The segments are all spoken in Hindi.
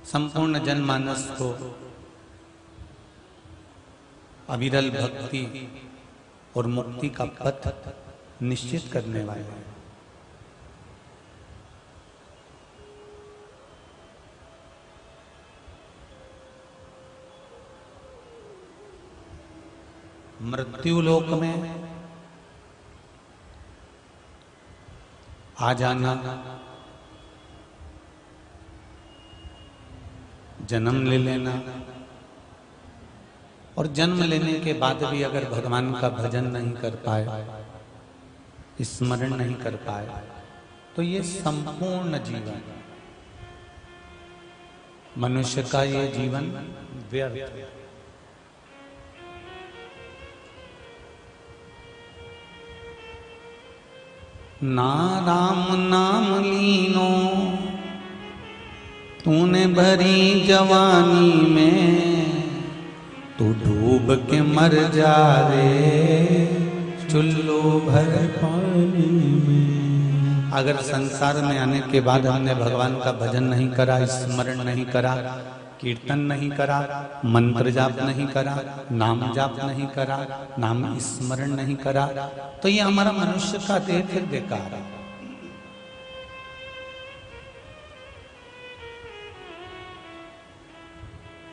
संपूर्ण जनमानस को अविरल भक्ति और मुक्ति का पथ निश्चित करने वाले हैं। मृत्युलोक में आ जाना, जन्म ले लेना और जन्म लेने के बाद भी अगर भगवान का भजन नहीं कर पाए, स्मरण नहीं कर पाए, तो ये संपूर्ण जीवन, मनुष्य का ये जीवन व्यर्थ है। ना राम नाम लीनो तूने भरी जवानी में, तू डूब के मर जा रे चुल्लू भर पानी में। अगर संसार में आने के बाद हमने भगवान का भजन नहीं करा, स्मरण नहीं करा, कीर्तन नहीं करा, मंत्र जाप नहीं करा, नाम जाप नहीं करा, नाम स्मरण नहीं करा, तो ये हमारा मनुष्य का देह फिर बेकार है।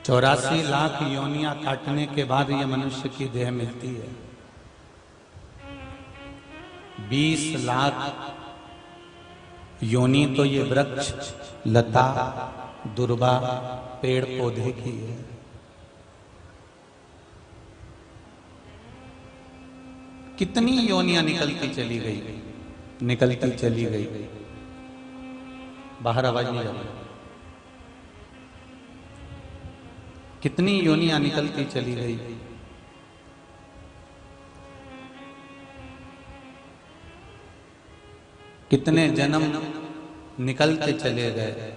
चौरासी लाख योनियां काटने के बाद ये मनुष्य की देह मिलती है। 20 लाख योनि तो ये वृक्ष, लता, दुर्वा, पेड़ पौधे की है। कितनी योनियां निकलती चली गई, निकलती चली गई। बाहर आवाज नहीं जा रही। कितनी योनियां निकलती चली गई। कितने जन्म निकलते चले गए,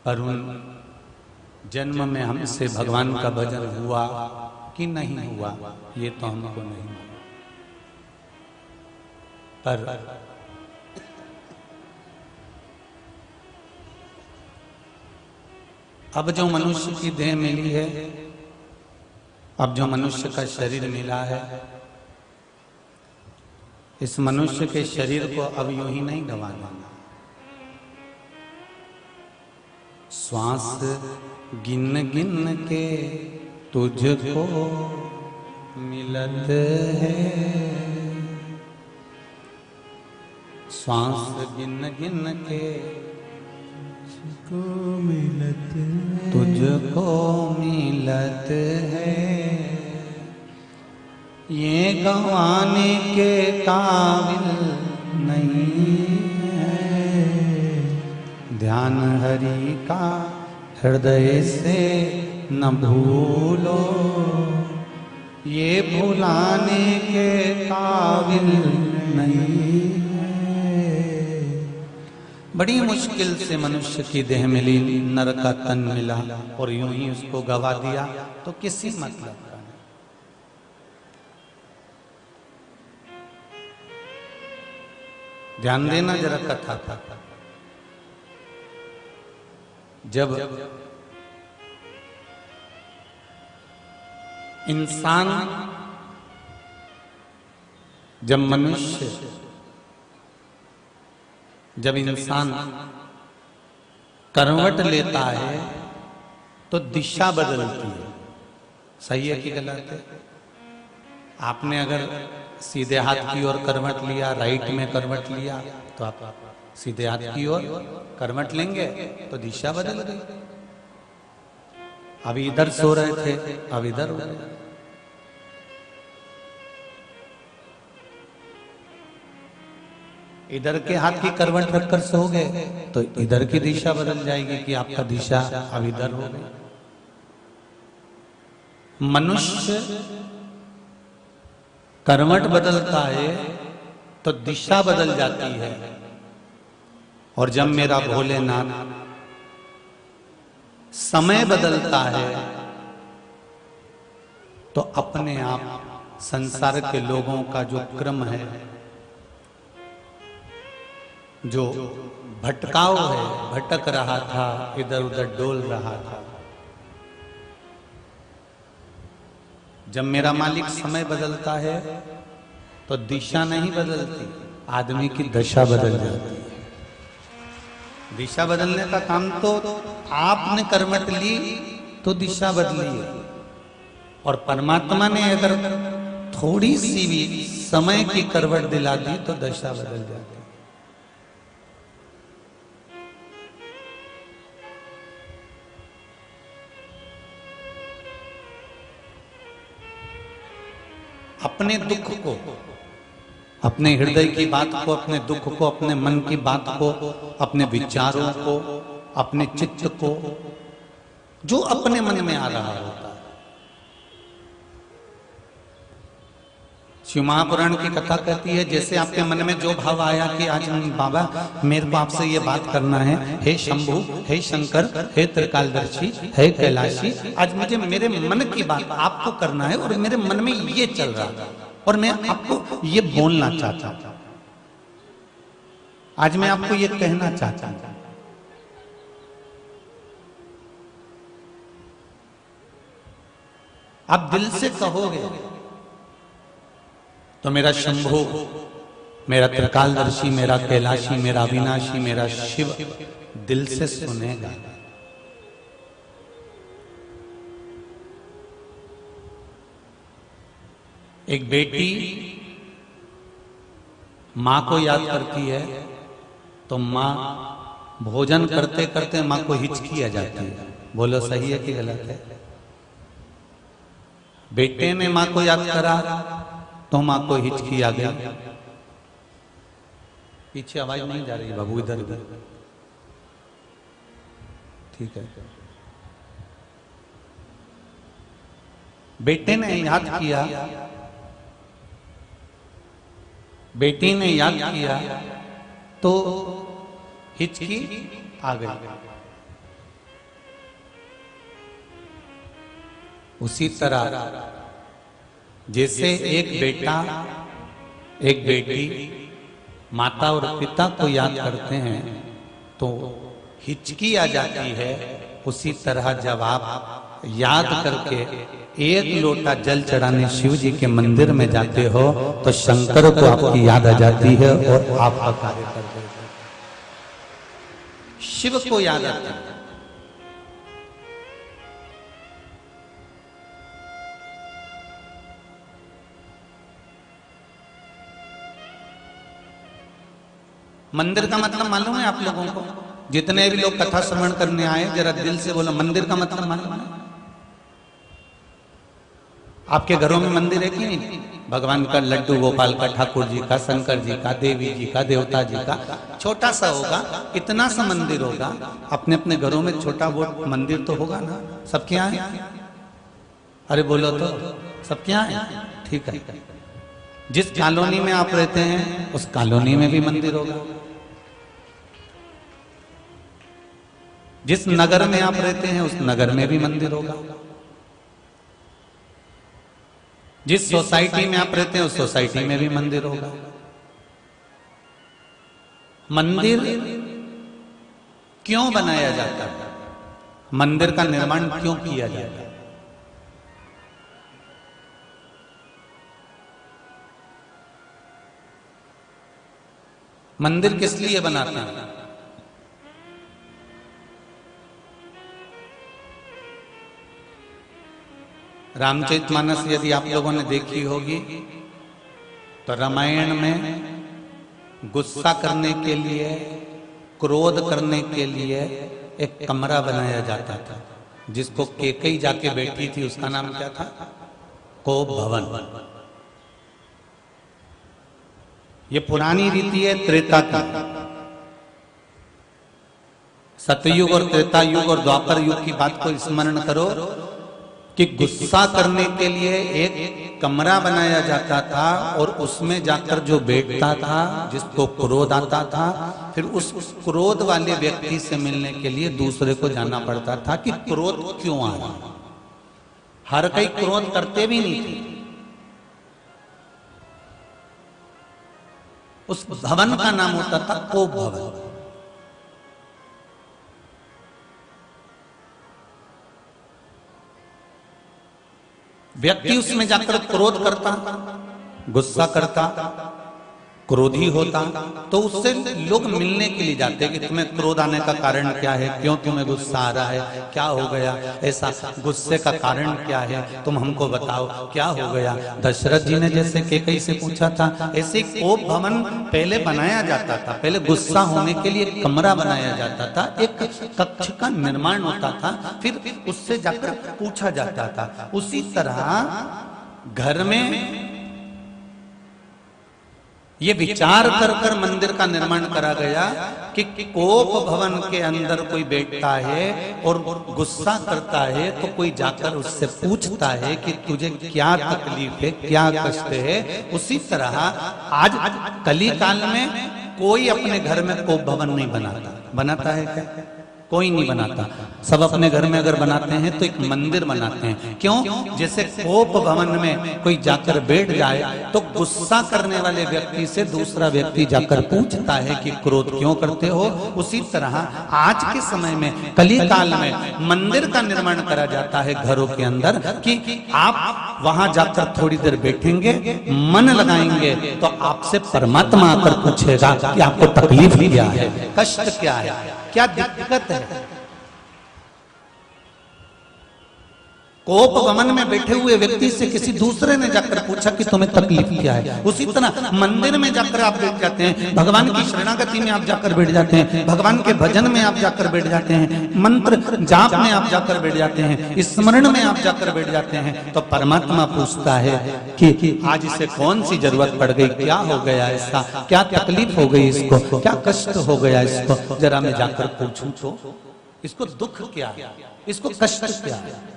पर उन जन्म में हमसे भगवान का भजन हुआ कि नहीं हुआ, ये तो हमको नहीं मालूम। पर अब जो मनुष्य की देह मिली है, अब जो मनुष्य का शरीर मिला है, इस मनुष्य के शरीर को अब यूं ही नहीं गंवाना। श्वास गिन गिन के तुझको मिलत है, श्वास गिन गिन के तुझको मिलत है, ये गंवाने के काबिल नहीं है। ध्यान हरि का हृदय से न भूलो, ये भुलाने के काबिल नहीं है। बड़ी मुश्किल से मनुष्य की देह मिली, नर का तन मिला और यूं ही उसको गवा दिया, तो किसी मतलब का नहीं। ध्यान देना जरा कथा था। जब इंसान, जब मनुष्य, जब इंसान करवट लेता है तो दिशा बदलती है। सही है कि गलत है? आपने अगर सीधे हाथ की ओर करवट लिया, राइट में करवट लिया, तो आप सीधे हाथ की ओर करवट लेंगे तो दिशा बदल गई। अभी इधर सो रहे थे, अब इधर हो गए। इधर के हाथ की करवट रखकर सो गए तो इधर की दिशा बदल जाएगी कि आपका दिशा अब इधर हो गई। मनुष्य करवट बदलता है तो दिशा बदल जाती है। और जब मेरा भोलेनाथ समय बदलता है तो अपने आप संसार के लोगों का जो क्रम है जो भटकाव है, भटक रहा था, इधर उधर डोल रहा था। जब मेरा मालिक समय बदलता है तो दिशा नहीं बदलती, आदमी की दशा बदल जाती है। दिशा बदलने का काम तो आपने करवट ली तो दिशा बदली है, और परमात्मा ने अगर थोड़ी सी भी समय की करवट दिला दी तो दशा बदल जाती है। अपने दुख को, अपने हृदय की बात को, अपने दुख को, अपने मन की बात को, अपने विचारों को, अपने चित्त को, जो अपने मन में आ रहा होता है। शिव महापुराण की कथा कहती है, जैसे आपके मन में जो भाव आया कि आज बाबा मेरे को आपसे ये बात करना है, हे शंभु, हे शंकर, हे त्रिकालदर्शी, हे कैलाशी, आज मुझे मेरे मन की बात आपको करना है और मेरे मन में ये चल रहा था और मैं आपको ये बोलना चाहता हूं, आज मैं आपको ये कहना चाहता हूं। आप दिल से कहोगे तो मेरा शंभु, मेरा त्रिकालदर्शी, मेरा कैलाशी, मेरा अविनाशी, मेरा शिव दिल से सुनेगा। एक बेटी मां को याद करती है तो मां भोजन करते करते मां को हिचकी आ जाती है। बोलो सही है कि गलत है? बेटे ने मां को याद करा तो मां को हिचकी आ गई। पीछे आवाज नहीं जा रही बाबू, इधर इधर ठीक है। बेटे ने याद किया, बेटी ने याद किया तो हिचकी आ गई। उसी तरह जैसे एक बेटा, एक बेटी माता और पिता को याद करते हैं तो हिचकी आ जाती है, उसी तरह जब आप याद करके एक लोटा जल चढ़ाने शिव जी के मंदिर में जाते हो तो शंकर को आपकी याद आ जाती है और आपका कार्य कर देते हैं। शिव को याद आता है। मंदिर का मतलब मालूम है आप लोगों को? जितने भी लोग कथा श्रवण करने आए जरा दिल से बोलो, मंदिर का मतलब मालूम है? आपके घरों में मंदिर है कि नहीं? भगवान का, लड्डू गोपाल का, ठाकुर जी का, शंकर जी का, देवी जी का, देवता जी का, छोटा सा होगा, इतना सा मंदिर होगा। अपने अपने घरों में छोटा वो मंदिर तो होगा ना? सबके यहाँ है? अरे बोलो तो, सबके यहाँ है? ठीक है। जिस कॉलोनी में आप रहते हैं उस कॉलोनी में भी मंदिर होगा। जिस नगर में आप रहते हैं उस नगर में भी मंदिर होगा। जिस सोसाइटी में आप रहते हैं उस सोसाइटी में भी मंदिर होगा। मंदिर क्यों बनाया जाता है? मंदिर का निर्माण क्यों किया जाता है? मंदिर किस लिए बनाते हैं? रामचरितमानस यदि आप लोगों ने देखी होगी तो रामायण में गुस्सा करने के लिए, क्रोध करने के लिए एक कमरा बनाया जाता था, जिसको केकई जाके बैठी थी, उसका नाम क्या था? कोप भवन। ये पुरानी रीति है त्रेता की। सतयुग और त्रेता युग और द्वापर युग की बात को स्मरण करो कि गुस्सा करने के लिए एक कमरा बनाया जाता था और उसमें जाकर जो बैठता था, जिसको क्रोध आता था, फिर उस क्रोध वाले व्यक्ति से मिलने के लिए दूसरे को जाना पड़ता था कि क्रोध क्यों आ रहा। हर कोई क्रोध करते भी नहीं थे। उस भवन का नाम होता था कोप भवन। व्यक्ति उसमें जाकर क्रोध करता, गुस्सा करता, क्रोधी होता, तो उससे लोग मिलने के लिए जाते कि तुम्हें क्रोध आने का कारण क्या है, क्यों तुम्हें गुस्सा आ रहा है, क्या हो गया, ऐसा गुस्से का कारण क्या है, तुम हमको बताओ क्या हो गया। दशरथ जी ने जैसे कैकेयी से पूछा था, ऐसे कोप भवन पहले बनाया जाता था। पहले गुस्सा होने के लिए एक कमरा बनाया जाता था, एक कक्ष का निर्माण होता था, फिर उससे जाकर पूछा जाता था। उसी तरह घर में ये विचार कर कर मंदिर का निर्माण करा गया कि कोप भवन के अंदर कोई बैठता है और गुस्सा करता है तो कोई जाकर उससे पूछता है कि तुझे क्या तकलीफ है, क्या कष्ट है। उसी तरह आज कली काल में कोई अपने घर में कोप भवन नहीं बनाता। बनाता है क्या? कोई नहीं बनाता। सब अपने घर में अगर बनाते हैं तो एक मंदिर बनाते हैं। क्यों? जैसे कोप भवन में कोई जाकर बैठ जाए तो गुस्सा करने वाले व्यक्ति से दूसरा व्यक्ति जाकर पूछता है कि क्रोध क्यों करते हो। उसी तरह आज के समय में कली काल में मंदिर का निर्माण करा जाता है घरों के अंदर कि आप वहां जाकर थोड़ी देर बैठेंगे, मन लगाएंगे तो आपसे परमात्मा आकर पूछेगा कि आपको तकलीफ क्या है, कष्ट क्या है, क्या दिक्कत है। कोप भवन में बैठे हुए व्यक्ति से किसी दूसरे ने जाकर पूछा कि तुम्हें तकलीफ क्या है। उसी तरह मंदिर में जाकर आप बैठ जाते हैं, भगवान की शरणागति में आप जाकर बैठ जाते हैं, भगवान के भजन में आप जाकर बैठ जाते हैं, मंत्र जाप में आप जाकर बैठ जाते हैं, स्मरण में आप जाकर बैठ जाते हैं, तो परमात्मा पूछता है कि आज इसे कौन सी जरूरत पड़ गई, क्या हो गया, ऐसा क्या तकलीफ हो गई, इसको क्या कष्ट हो गया, इसको जरा मैं जाकर पूछूं तो इसको दुख क्या है, इसको कष्ट क्या है।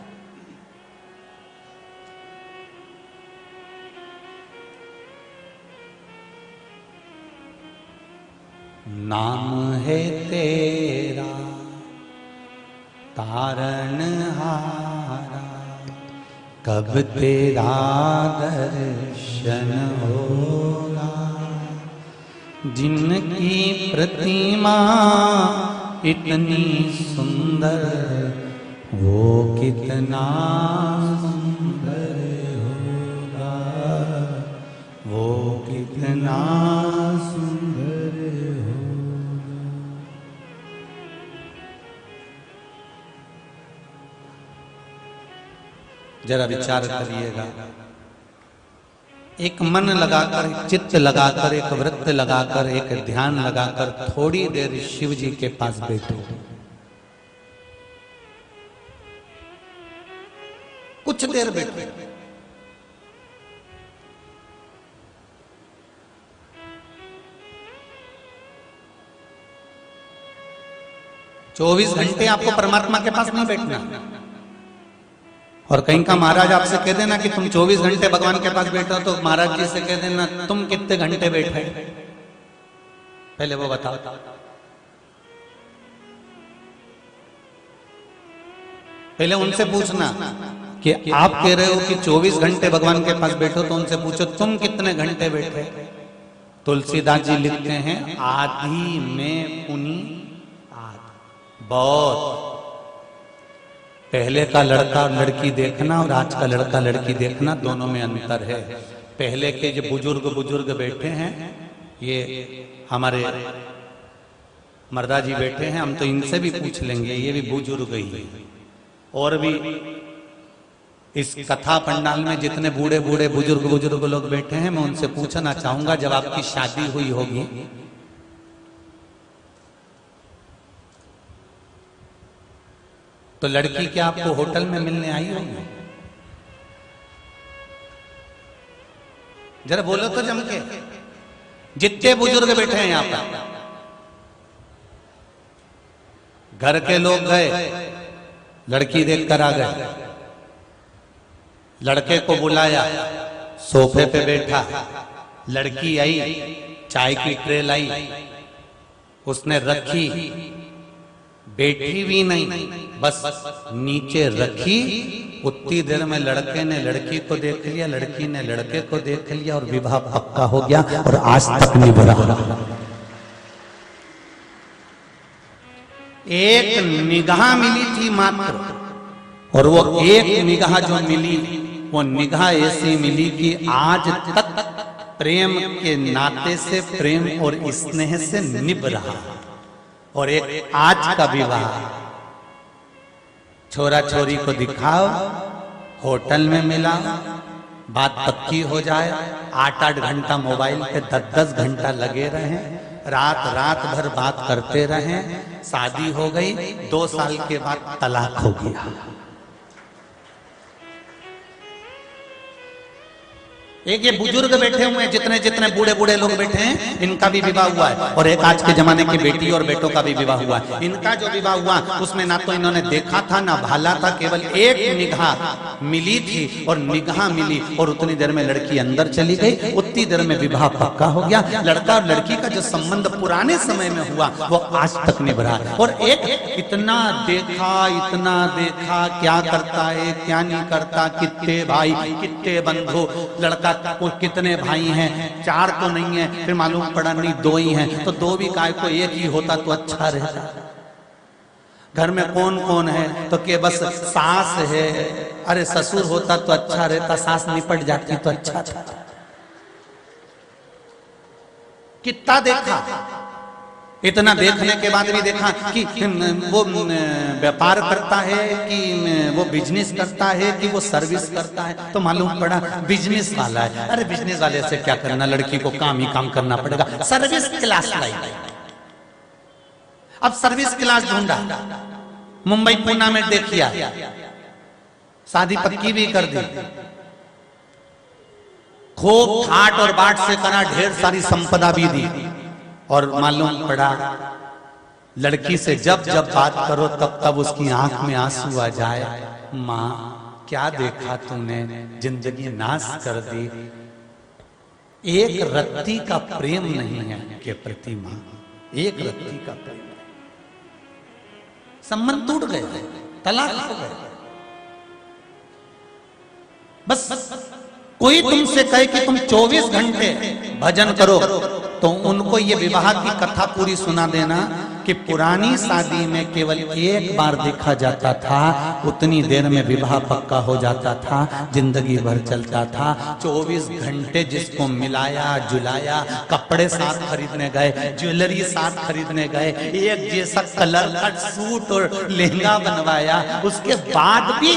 नाम है तेरा तारनहारा, कब तेरा दर्शन होगा। जिनकी प्रतिमा इतनी सुंदर, वो कितना सुंदर होगा, वो कितना सुंदर। जरा विचार करिएगा, एक मन लगाकर, चित्त लगाकर, एक वृत्त लगाकर, एक ध्यान लगाकर थोड़ी देर शिव जी के पास बैठो। कुछ देर बैठो। चौबीस घंटे आपको परमात्मा के पास नहीं बैठना। और कहीं का महाराज आपसे कह देना कि तुम 24 घंटे भगवान के पास बैठो, तो महाराज जी से कह देना तुम कितने घंटे बैठे, पहले वो बताओ। पहले उनसे पूछना कि आप कह रहे हो कि 24 घंटे भगवान के पास बैठो, तो उनसे पूछो तुम कितने घंटे बैठे। तुलसीदास जी लिखते हैं, आधी में पुनी आध। बहुत पहले का लड़का और लड़की देखना और आज का लड़का लड़की देखना, दोनों में अंतर है। पहले के जो बुजुर्ग बैठे हैं, ये हमारे मर्दा जी बैठे हैं, हम तो इनसे भी पूछ लेंगे, ये भी बुजुर्ग ही। और भी इस कथा पंडाल में जितने बूढ़े बूढ़े बुजुर्ग लोग बैठे हैं, मैं उनसे पूछना चाहूंगा, जब आपकी शादी हुई होगी तो लड़की क्या आपको होटल में मिलने आई होगी? जरा बोलो तो जम के। जितने बुजुर्ग बैठे हैं यहां पर, घर के लोग गए, लड़की देखकर आ गए, लड़के को बुलाया, सोफे पे बैठा, लड़की आई, चाय की ट्रे लाई, उसने रखी, बैठी भी नहीं, बस नीचे रखी उतनी देर में लड़के ने लड़की को देख लिया, लड़की ने लड़के को देख लिया और विवाह पक्का हो गया और आज तक नहीं भरा। एक निगाह मिली थी मात्र, और वो एक निगाह जो मिली वो निगाह ऐसी मिली कि आज तक प्रेम के नाते से, प्रेम और स्नेह से निभ रहा। और एक आज का विवाह, छोरा छोरी को दिखाओ, होटल में मिला, बात पक्की हो जाए, 8-8 घंटा मोबाइल पे 10-10 घंटा लगे रहे, रात भर बात करते रहे, शादी हो गई, 2 साल के बाद तलाक हो गया। एक ये बुजुर्ग बैठे हुए हैं, जितने जितने बूढ़े बूढ़े लोग बैठे हैं, इनका भी विवाह हुआ है, और एक आज के जमाने की बेटी और बेटों का भी विवाह हुआ है। इनका जो विवाह हुआ उसमें ना तो इन्होंने देखा था ना भाला था, केवल एक निगाह मिली थी और निगाह मिली और उतनी देर में लड़की अंदर चली गई, उतनी देर में विवाह पक्का हो गया। लड़का और लड़की का जो संबंध पुराने समय में हुआ वो आज तक निभ रहा है। और एक इतना देखा, क्या करता है क्या नहीं करता, कितने भाई कितने बंधु, लड़का को कितने भाई हैं, 4 तो नहीं है, फिर मालूम पड़ा नहीं 2 ही हैं, तो 2 भी काय को 1 ही होता तो अच्छा रहता। घर में कौन कौन है, तो के बस सास है, अरे ससुर होता तो अच्छा रहता, सास निपट जाती तो अच्छा था। कितना देखा, इतना देखने के बाद भी देखा कि वो व्यापार करता है कि वो बिजनेस करता है कि वो सर्विस करता है, तो मालूम पड़ा बिजनेस वाला है। अरे बिजनेस वाले से क्या करना, लड़की को काम ही काम करना पड़ेगा, सर्विस क्लास लाई। अब सर्विस क्लास ढूंढा, मुंबई पूना में देखिया, शादी पक्की भी कर दी, खूब ठाट और बाट से करा, ढेर सारी संपदा भी दी, और मालूम पड़ा लड़की से जब जब बात करो तब तब उसकी आंख में आंसू आ जाए, माँ क्या देखा तूने, जिंदगी नाश कर दी। एक रत्ती का प्रेम नहीं है के प्रति माँ, एक रत्ती का प्रेम, संबंध टूट गए, तलाक हो गए। बस कोई तुमसे कहे कि तुम 24 घंटे भजन करो, तो उनको ये विवाह की कथा पूरी सुना देना कि पुरानी शादी में केवल एक बार देखा जाता था, उतनी देर में विवाह पक्का हो जाता था, जिंदगी भर चलता था। 24 घंटे जिसको मिलाया जुलाया, कपड़े साथ खरीदने गए, ज्वेलरी साथ खरीदने गए, एक जैसा कलर का सूट और लहंगा बनवाया, उसके बाद भी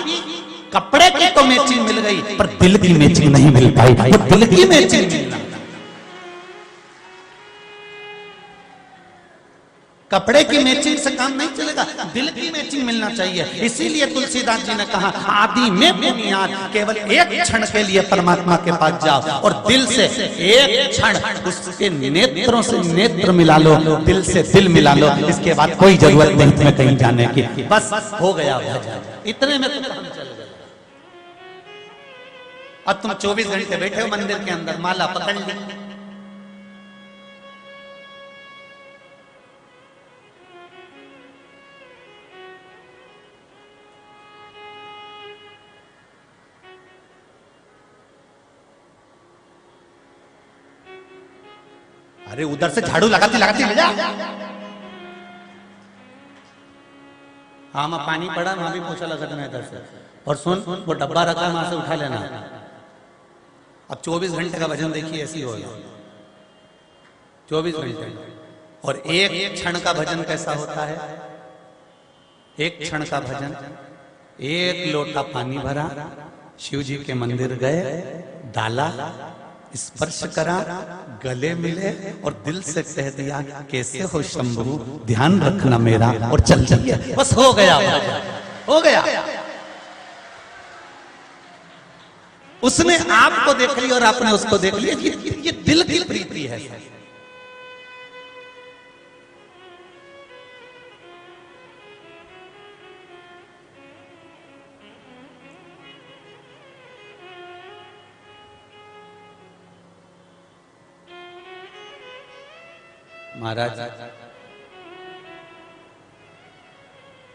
कपड़े की तो मैचिंग मिल गई पर दिल की मैचिंग नहीं मिल पाई। वो दिल की मैचिंग मिलना, कपड़े की मैचिंग से काम नहीं चलेगा, दिल की मैचिंग मिलना चाहिए। इसीलिए तुलसीदास जी ने कहा आदि में बुनियाद, केवल एक क्षण के लिए परमात्मा के पास जाओ और दिल से एक क्षण उसके नेत्रों से नेत्र मिला लो, दिल से दिल मिला लो, इसके बाद कोई जरूरत नहीं तुम्हें कहीं जाने की, बस हो गया भजन, इतने में तो काम चल गया। अब तुम 24 घंटे बैठे हो मंदिर के अंदर, माला पकड़ ली, अरे उधर से झाड़ू लगाती लगाती ले जा। हाँ मैं पानी पड़ा, वहां भी पोछा लगा देना इधर से, और सुन वो डब्बा रखा है वहां से उठा लेना। अब 24 घंटे का भजन देखिए ऐसी होगा, 24 घंटे, और एक क्षण का भजन कैसा होता है। एक क्षण का भजन, एक लोटा पानी भरा, शिव जी के मंदिर गए, डाला, स्पर्श करा, गले मिले और दिल से कह दिया कैसे हो शंभू, ध्यान रखना मेरा, और चल दिया, बस हो गया, हो गया। उसने आपको देख लिया और आपने उसको देख लिया, ये दिल की प्रीति है। महाराज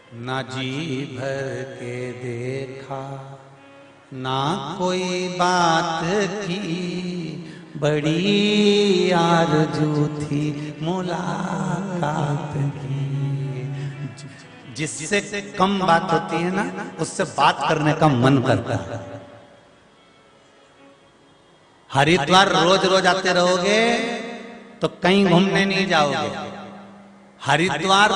ना जी भर के देखा, ना कोई बात की, बड़ी आरज़ू थी मुलाकात की। जिससे कम बात होती है ना, उससे बात करने का मन करता है। हरिद्वार रोज रोज आते रहोगे तो कहीं घूमने नहीं जाओगे। हरिद्वार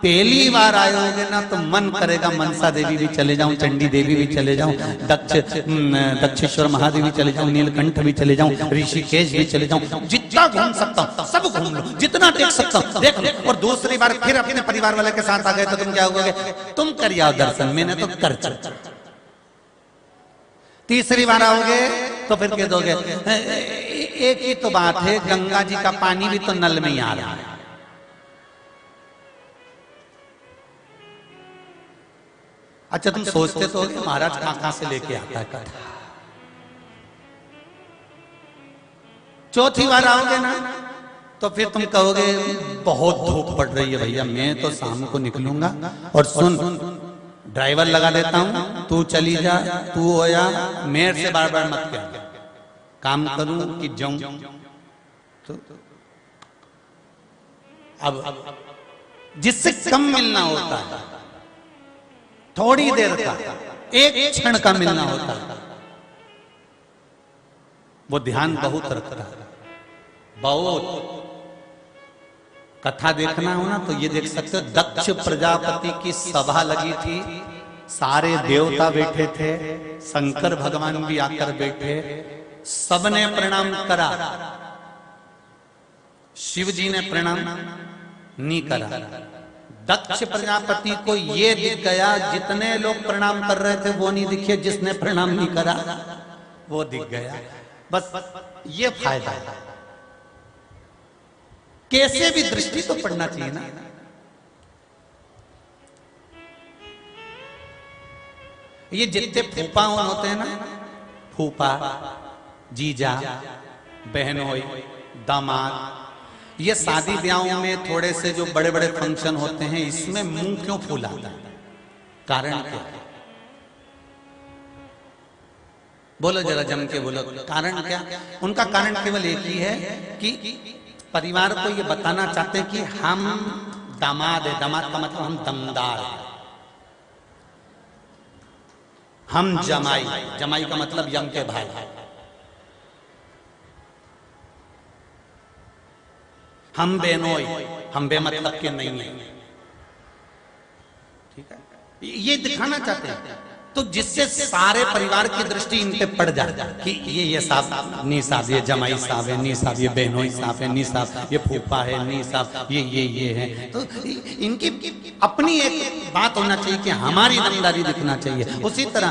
पहली बार आए होगे ना तो मन करेगा मनसा देवी भी चले जाऊं, चंडी देवी भी चले जाऊं, दक्षेश्वर महादेवी चले जाऊं, नीलकंठ भी चले जाऊं, ऋषिकेश भी चले जाऊं। जितना घूम सकता हूं सब घूम लो, जितना देख सकता हूं देख लो। और दूसरी बार फिर अपने परिवार वाले के साथ आ गए तो तुम क्या होगे? तुम कर आओ दर्शन, मैंने तो कर चुका। तीसरी बार आओगे तो फिर कह दोगे एक ही तो बात है, गंगा जी का पानी भी तो नल में ही आ रहा है। अच्छा तुम सोचते तो होगे महाराज कहां से लेके आता है कथा। चौथी बार आओगे ना तो फिर तुम कहोगे बहुत धूप पड़ रही है भैया, मैं तो शाम को निकलूंगा। और सुन ड्राइवर लगा देता हूं, तू चली जा, तू हो जा, मेरे से बार बार मत कह, काम करूं कि जाऊं। तो अब जिससे कम मिलना होता है, थोड़ी देर का, एक क्षण का मिलना होता है, वो ध्यान बहुत रखता है। बहुत कथा देखना हो ना तो ये देख सकते हो, दक्ष प्रजापति की सभा लगी थी, सारे देवता बैठे थे, शंकर भगवान भी आकर बैठे, सबने प्रणाम करा, शिव जी ने प्रणाम नहीं करा। दक्ष प्रजापति को ये दिख गया, जितने लोग प्रणाम कर रहे थे वो नहीं दिखे, जिसने प्रणाम नहीं करा वो दिख गया। बस ये फायदा है। कैसे भी दृष्टि तो पड़ना चाहिए ना। ये जितने फूफा होते हैं ना, फूफा, जीजा, बहनोई, दामाद, ये शादी ब्याहों में थोड़े से जो बड़े बड़े फंक्शन होते हैं, इसमें मुंह क्यों फूलाता है? कारण क्या है? बोलो जरा जम के बोलो, कारण क्या? उनका कारण केवल एक ही है कि परिवार को ये बताना चाहते हैं कि हम दामाद है। दामाद का मतलब हम दमदार है। हम जमाई, जमाई का मतलब यम के भाई है। हम बेनोई, हम बेमतलब के नहीं है। ठीक है, ये दिखाना चाहते हैं। तो जिससे सारे परिवार की दृष्टि इन पे पड़ जाए कि ये साहब, नी साहब ये जमाई साहब है, नी साहब ये बहनोई साहब है, नी साहब ये फूफा है, नी साहब ये है। तो इनकी अपनी एक बात होना चाहिए कि हमारी दमदारी दिखना चाहिए। उसी तरह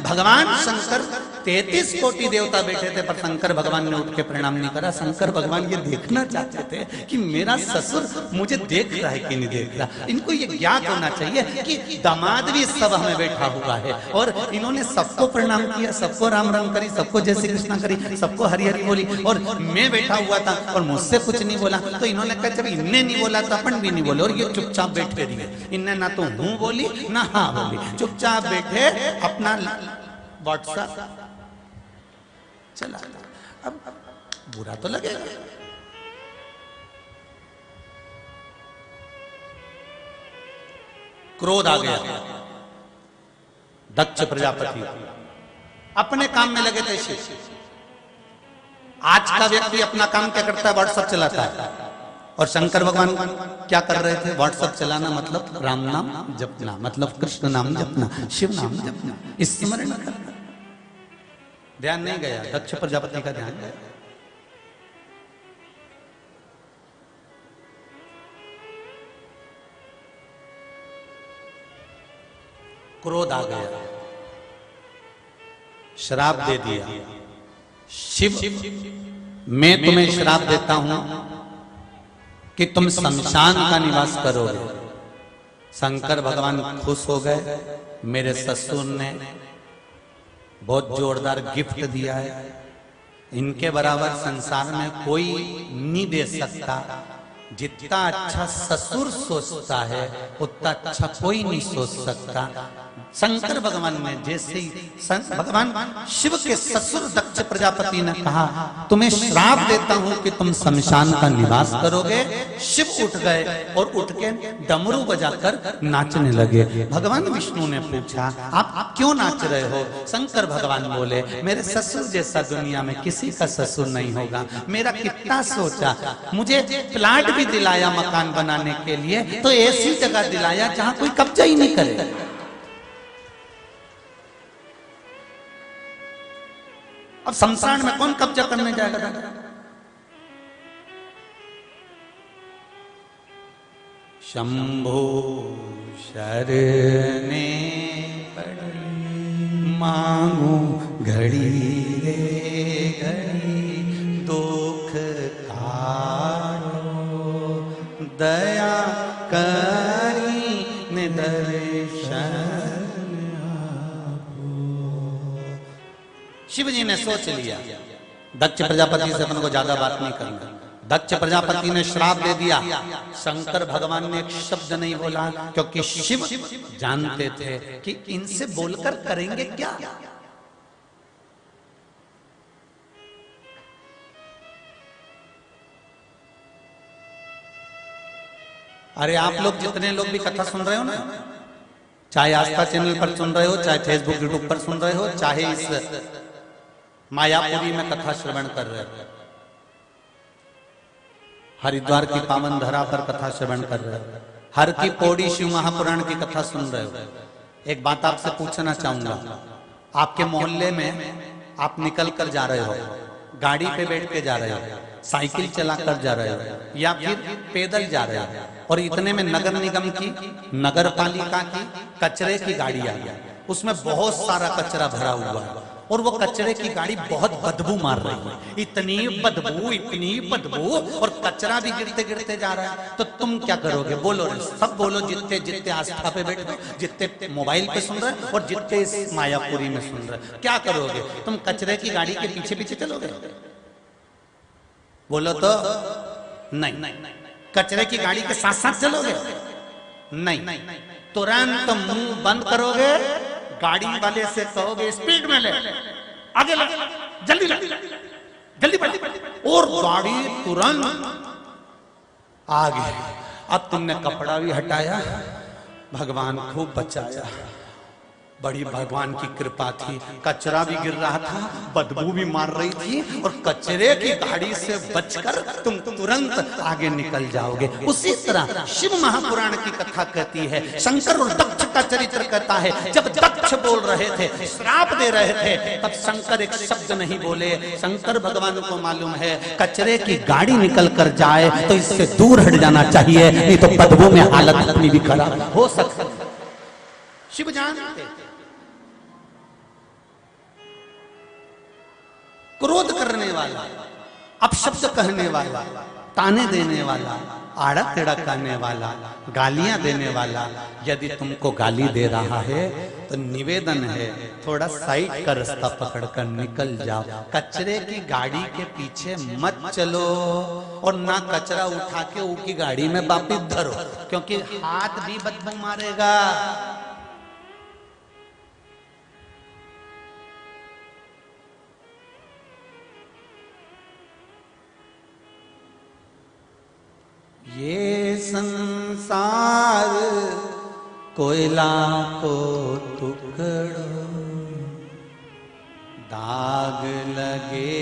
भगवान शंकर 33 कोटि देवता बैठे थे, पर शंकर भगवान ने उठ के प्रणाम नहीं करा। शंकर भगवान ये देखना चाहते थे कि मेरा ससुर मुझे देख रहा है कि नहीं देख रहा। इनको ये ज्ञात होना चाहिए कि दामाद भी इस सभा में बैठा हुआ है, और इन्होंने सबको प्रणाम किया, सबको राम राम करी, सबको जय श्री कृष्णा करी, सबको हरि हरि बोली, और मैं बैठा हुआ था और मुझसे कुछ नहीं बोला। तो इन्होंने कहा जब इनने नहीं बोला तो अपन भी नहीं बोले, और ये चुपचाप बैठे रहे। इनने ना तो हूं बोली ना हाँ बोली, चुपचाप बैठे अपना व्हाट्सएप चला। अब बुरा तो लगेगा। क्रोध आ गया। दक्ष प्रजापति अपने काम में लगे थे। आज का व्यक्ति अपना काम क्या करता है? व्हाट्सएप चलाता है। और शंकर भगवान क्या कर रहे थे? व्हाट्सएप चलाना मतलब राम नाम जपना, मतलब कृष्ण नाम जपना, शिव नाम जपना, स्मरण करना। ध्यान नहीं गया, दक्ष प्रजापति का ध्यान गया। क्रोध आ गया, श्राप दे दिया। शिव, मैं तुम्हें श्राप देता हूं कि तुम शमशान का निवास करोगे। शंकर भगवान खुश हो गए। मेरे ससुर ने बहुत जोरदार गिफ्ट दिया है, इनके बराबर संसार में कोई नहीं दे सकता। जितना अच्छा ससुर सोचता है उतना अच्छा कोई नहीं सोच सकता। शंकर भगवान ने जैसे ही भगवान शिव के ससुर दक्ष प्रजापति ने कहा तुम्हें श्राप देता हूं कि तुम शमशान का निवास करोगे, शिव उठ गए और उठ के डमरू बजाकर नाचने लगे। भगवान विष्णु ने पूछा आप क्यों नाच रहे हो? शंकर भगवान बोले मेरे ससुर जैसा दुनिया में किसी का ससुर नहीं होगा। मेरा कितना सोचा, मुझे प्लाट भी दिलाया मकान बनाने के लिए, तो ऐसी जगह दिलाया जहां कोई कब्जा ही नहीं करे। अब शमशान में कौन कब्जा करने जाएगा दादा? शंभो शरणे पड़ी मांगू घड़ी रे घड़ी, दुख कारो दया करी निदर्शन। शिव जी ने सोच लिया दक्ष प्रजापति से अपन को ज्यादा बात नहीं करना। दक्ष प्रजापति ने श्राप दे दिया, शंकर भगवान ने एक शब्द नहीं बोला, क्योंकि शिव जानते थे कि इनसे बोलकर करेंगे क्या। अरे आप लोग जितने लोग भी कथा सुन रहे हो ना, चाहे आस्था चैनल पर सुन रहे हो, चाहे फेसबुक यूट्यूब पर सुन रहे हो, चाहे इस मायापुरी में कथा श्रवण कर रहे हो, हरिद्वार की पावन धरा पर कथा श्रवण कर रहे हो, हर की पौड़ी शिव महापुराण की कथा सुन रहे हो, एक बात आपसे पूछना चाहूंगा। आपके मोहल्ले में आप निकल कर जा रहे हो, गाड़ी पे बैठ के जा रहे हो, साइकिल चलाकर जा रहे हो या फिर पैदल जा रहे हो, और इतने में नगर निगम की, नगर पालिका की कचरे की गाड़ी आई, उसमें बहुत सारा कचरा भरा हुआ है और वो कचरे की गाड़ी बहुत बदबू मार रही है, इतनी बदबू, और कचरा भी गिरते गिरते जा रहा है। तो तुम क्या करोगे? बोलो, सब बोलो, जितने जितने आस्था पे बैठे, जितने मोबाइल पे सुन रहे और जितने इस मायापुरी में सुन रहे, क्या करोगे? तुम कचरे की गाड़ी के पीछे पीछे चलोगे? बोलो तो नहीं। कचरे की गाड़ी के साथ साथ चलोगे? नहीं। तुरंत मुंह बंद करोगे, गाड़ी वाले से कहोगे स्पीड में ले, आगे ले, जल्दी बढ़, और गाड़ी तुरंत आगे। अब तुमने कपड़ा भी हटाया, भगवान खूब बचाया, बड़ी भगवान की कृपा थी। कचरा भी गिर रहा था, बदबू भी मार रही थी, और कचरे की गाड़ी से बचकर तुम तुरंत आगे निकल जाओगे। उसी तरह शिव महापुराण की कथा कहती है, शंकर और दक्ष का चरित्र कहता है, जब दक्ष बोल रहे थे, श्राप दे रहे थे, तब शंकर एक शब्द नहीं बोले। शंकर भगवान को मालूम है कचरे की गाड़ी निकल कर जाए तो इससे दूर हट जाना चाहिए, नहीं तो बदबू में हालत अपनी भी खराब हो सकती है। शिव जानते, क्रोध करने वाला, अपशब्द कहने वाला, ताने देने वाला, आड़ा टेढ़ा करने वाला, गालियां देने वाला, यदि तुमको गाली दे रहा है तो निवेदन है थोड़ा साइड का रास्ता पकड़कर निकल जाओ, कचरे की गाड़ी के पीछे मत चलो, और ना कचरा उठा के वो की गाड़ी में वापिस धरो, क्योंकि हाथ भी बदबू मारेगा। ये संसार कोयला को टुकड़ो, दाग लगे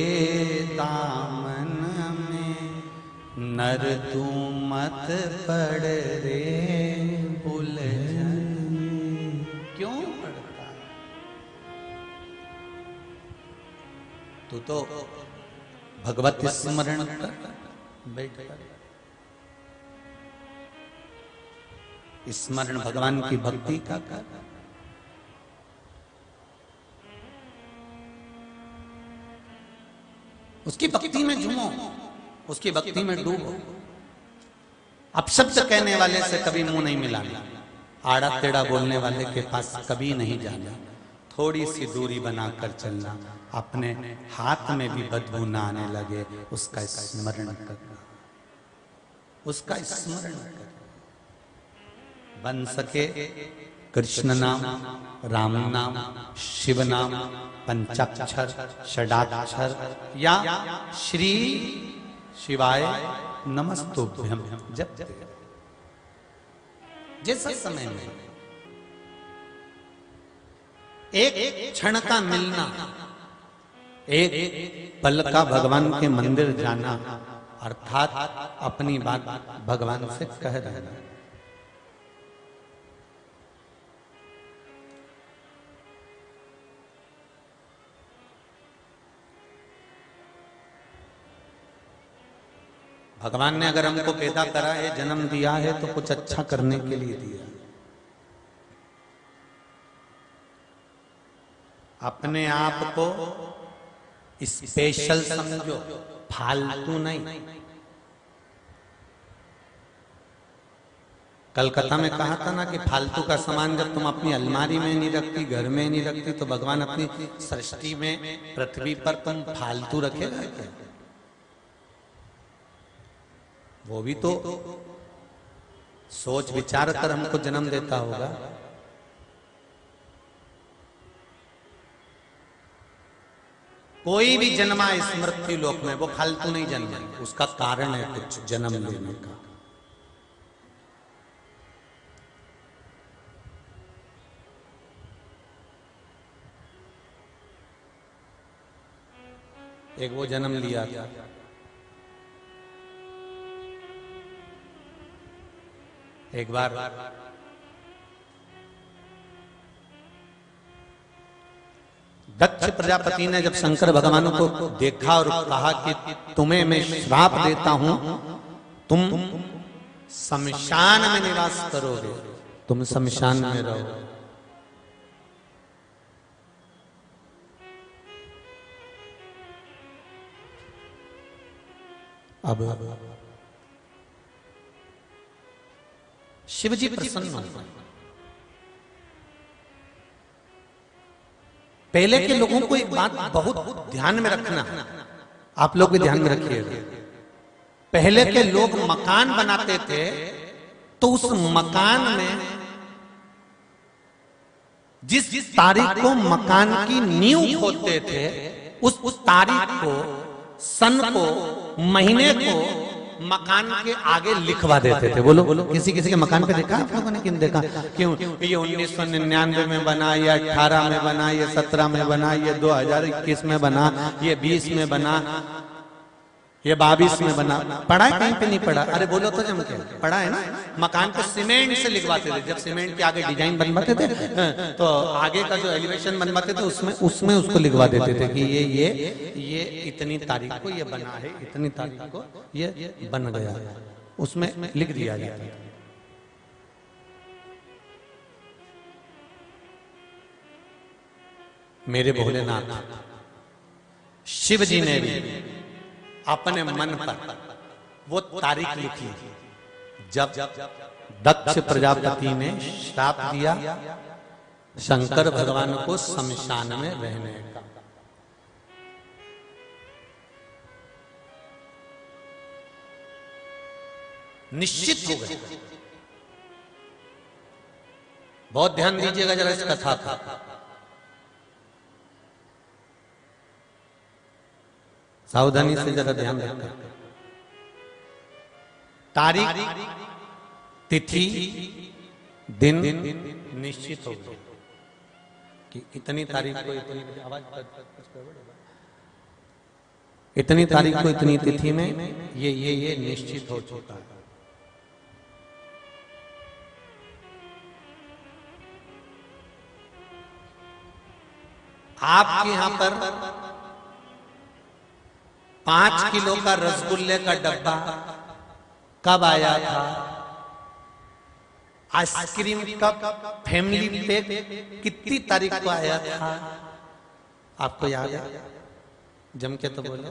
दामन में, नर तू मत पड़ रे उलझन। क्यों पड़ता? तू तो भगवत स्मरण कर बैठ कर, स्मरण भगवान की भक्ति का कर, उसकी भक्ति में झूमो, उसकी भक्ति में डूबो। अपशब्द कहने वाले से कभी मुंह नहीं मिलाना, आड़ा टेढ़ा बोलने वाले के पास कभी नहीं जाना, थोड़ी सी दूरी बनाकर चलना, अपने हाथ में भी बदबू ना आने लगे उसका स्मरण करना, उसका स्मरण करें। बन सके कृष्ण नाम, राम नाम, शिव नाम, पंचाक्षर, षडाक्षर या श्री शिवाय नमस्तुभ्यम जप जिस समय में एक क्षण का मिलना, एक पल का भगवान के मंदिर जाना, अर्थात अपनी बात भगवान से कह रहे हैं। भगवान ने अगर हमको पैदा करा है, जन्म दिया है, तो कुछ अच्छा करने के लिए दिया। अपने आप को स्पेशल समझो, फालतू नहीं। कलकत्ता में कहा था ना कि फालतू का सामान जब तुम अपनी अलमारी में नहीं रखती, घर में नहीं रखती, तो भगवान अपनी सृष्टि में, पृथ्वी पर तुम फालतू रखेगा क्या? वो भी तो सोच विचार कर हमको जन्म देता होगा। कोई भी जन्मा इस मृत्यु लोक में, वो फालतू नहीं जन्मा, उसका कारण है कुछ जन्म लेने का। एक वो जन्म लिया था, एक बार दक्ष प्रजापति ने जब शंकर भगवान को देखा और कहा कि तुम्हें मैं श्राप देता हूं, तुम शमशान में निवास करोगे, तुम शमशान में रहो। अब शिव जी प्रसन्न हो। पहले के लोगों को एक बात बहुत ध्यान में रखना, आप लोग भी ध्यान में रखिएगा। पहले के लोग मकान बनाते थे तो उस मकान में जिस तारीख को मकान की नींव खोदते थे, उस तारीख को, सन को, महीने को मकान के आगे लिखवा देते थे। बोलो किसी किसी के मकान पे देखा आप लोगों ने? किन देखा? क्यों? ये 1999 में बना, ये 18 में बना, ये 17 में बना, ये 2021 में बना, ये 20 में बना, ये 22 में बना। पढ़ा है कहीं पे? नहीं पढ़ा। अरे बोलो तो जम के पढ़ा है ना। मकान पे सीमेंट से लिखवाते थे। जब सीमेंट के आगे डिजाइन बनवाते थे तो आगे का जो एलिवेशन बनवाते थे उसमें उसको लिखवा देते थे कि ये इतनी तारीख को ये बना है, इतनी तारीख को ये बन गया, उसमें लिख दिया जाता था। मेरे भोलेनाथ शिव जी ने भी अपने मन पर वो तारीख लिखी जब दक्ष प्रजापति ने श्राप दिया शंकर भगवान को शमशान में रहने का। निश्चित हो गए। बहुत ध्यान दीजिएगा जरा इस कथा का। सावधानी से जरा ध्यान रखना। तारीख, तिथि, दिन निश्चित हो गए कि इतनी तारीख को इतनी तारीख को इतनी तिथि में ये निश्चित हो चुका है। आपके यहां पर 5 किलो का रसगुल्ले का डब्बा कब आया था? आइसक्रीम का फैमिली पैक कितनी तारीख को आया था? आपको याद है? जम के तो बोले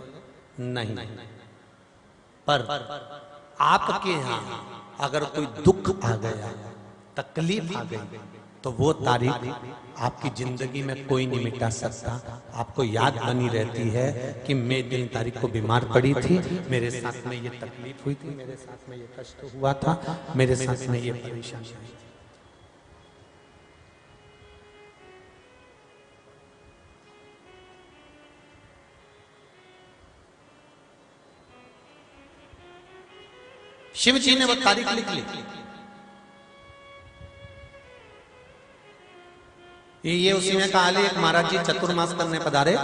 नहीं। पर आपके यहां अगर कोई दुख आ गया, तकलीफ आ गई, तो वो तारीख आपकी जिंदगी में कोई नहीं मिटा सकता। आपको याद बनी रहती है कि मैं दिन तारीख को बीमार पड़ी थी, मेरे साथ में ये तकलीफ हुई थी, मेरे साथ में ये कष्ट हुआ था, मेरे साथ में ये परेशानी हुई थी। शिव जी ने वो तारीख लिख ली। ये उसी में कहा एक महाराज जी चतुर्मास करने पधारे,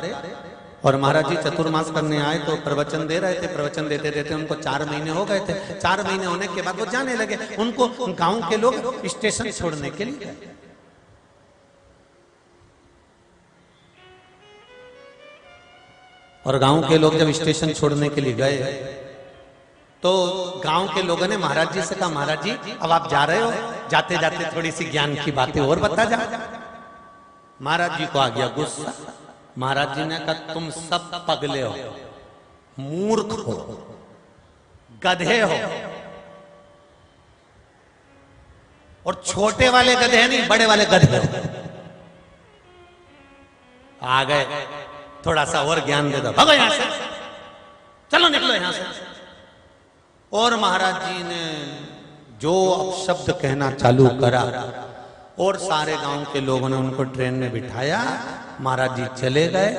और महाराज जी चतुर्मास करने आए तो प्रवचन दे रहे थे। प्रवचन देते देते उनको 4 महीने हो गए थे। 4 महीने होने के बाद वो जाने लगे। उनको गांव के लोग स्टेशन छोड़ने के लिए, और गांव के लोग जब स्टेशन छोड़ने के लिए गए तो गांव के लोगों ने महाराज जी से कहा, महाराज जी अब आप जा रहे हो, जाते जाते थोड़ी सी ज्ञान की बातें और बता जा। महाराज जी को आ गया गुस्सा। महाराज जी ने कहा, तुम सब पगले हो, मूर्ख हो, गधे हो, और छोटे वाले गधे नहीं, बड़े वाले गधे हो। आ गए, थोड़ा सा और ज्ञान दे दो, भागो यहां से, चलो निकलो यहां से। और महाराज जी ने जो अपशब्द कहना चालू करा, और सारे गांव के लोगों ने उनको ट्रेन में बिठाया। महाराज जी चले गए।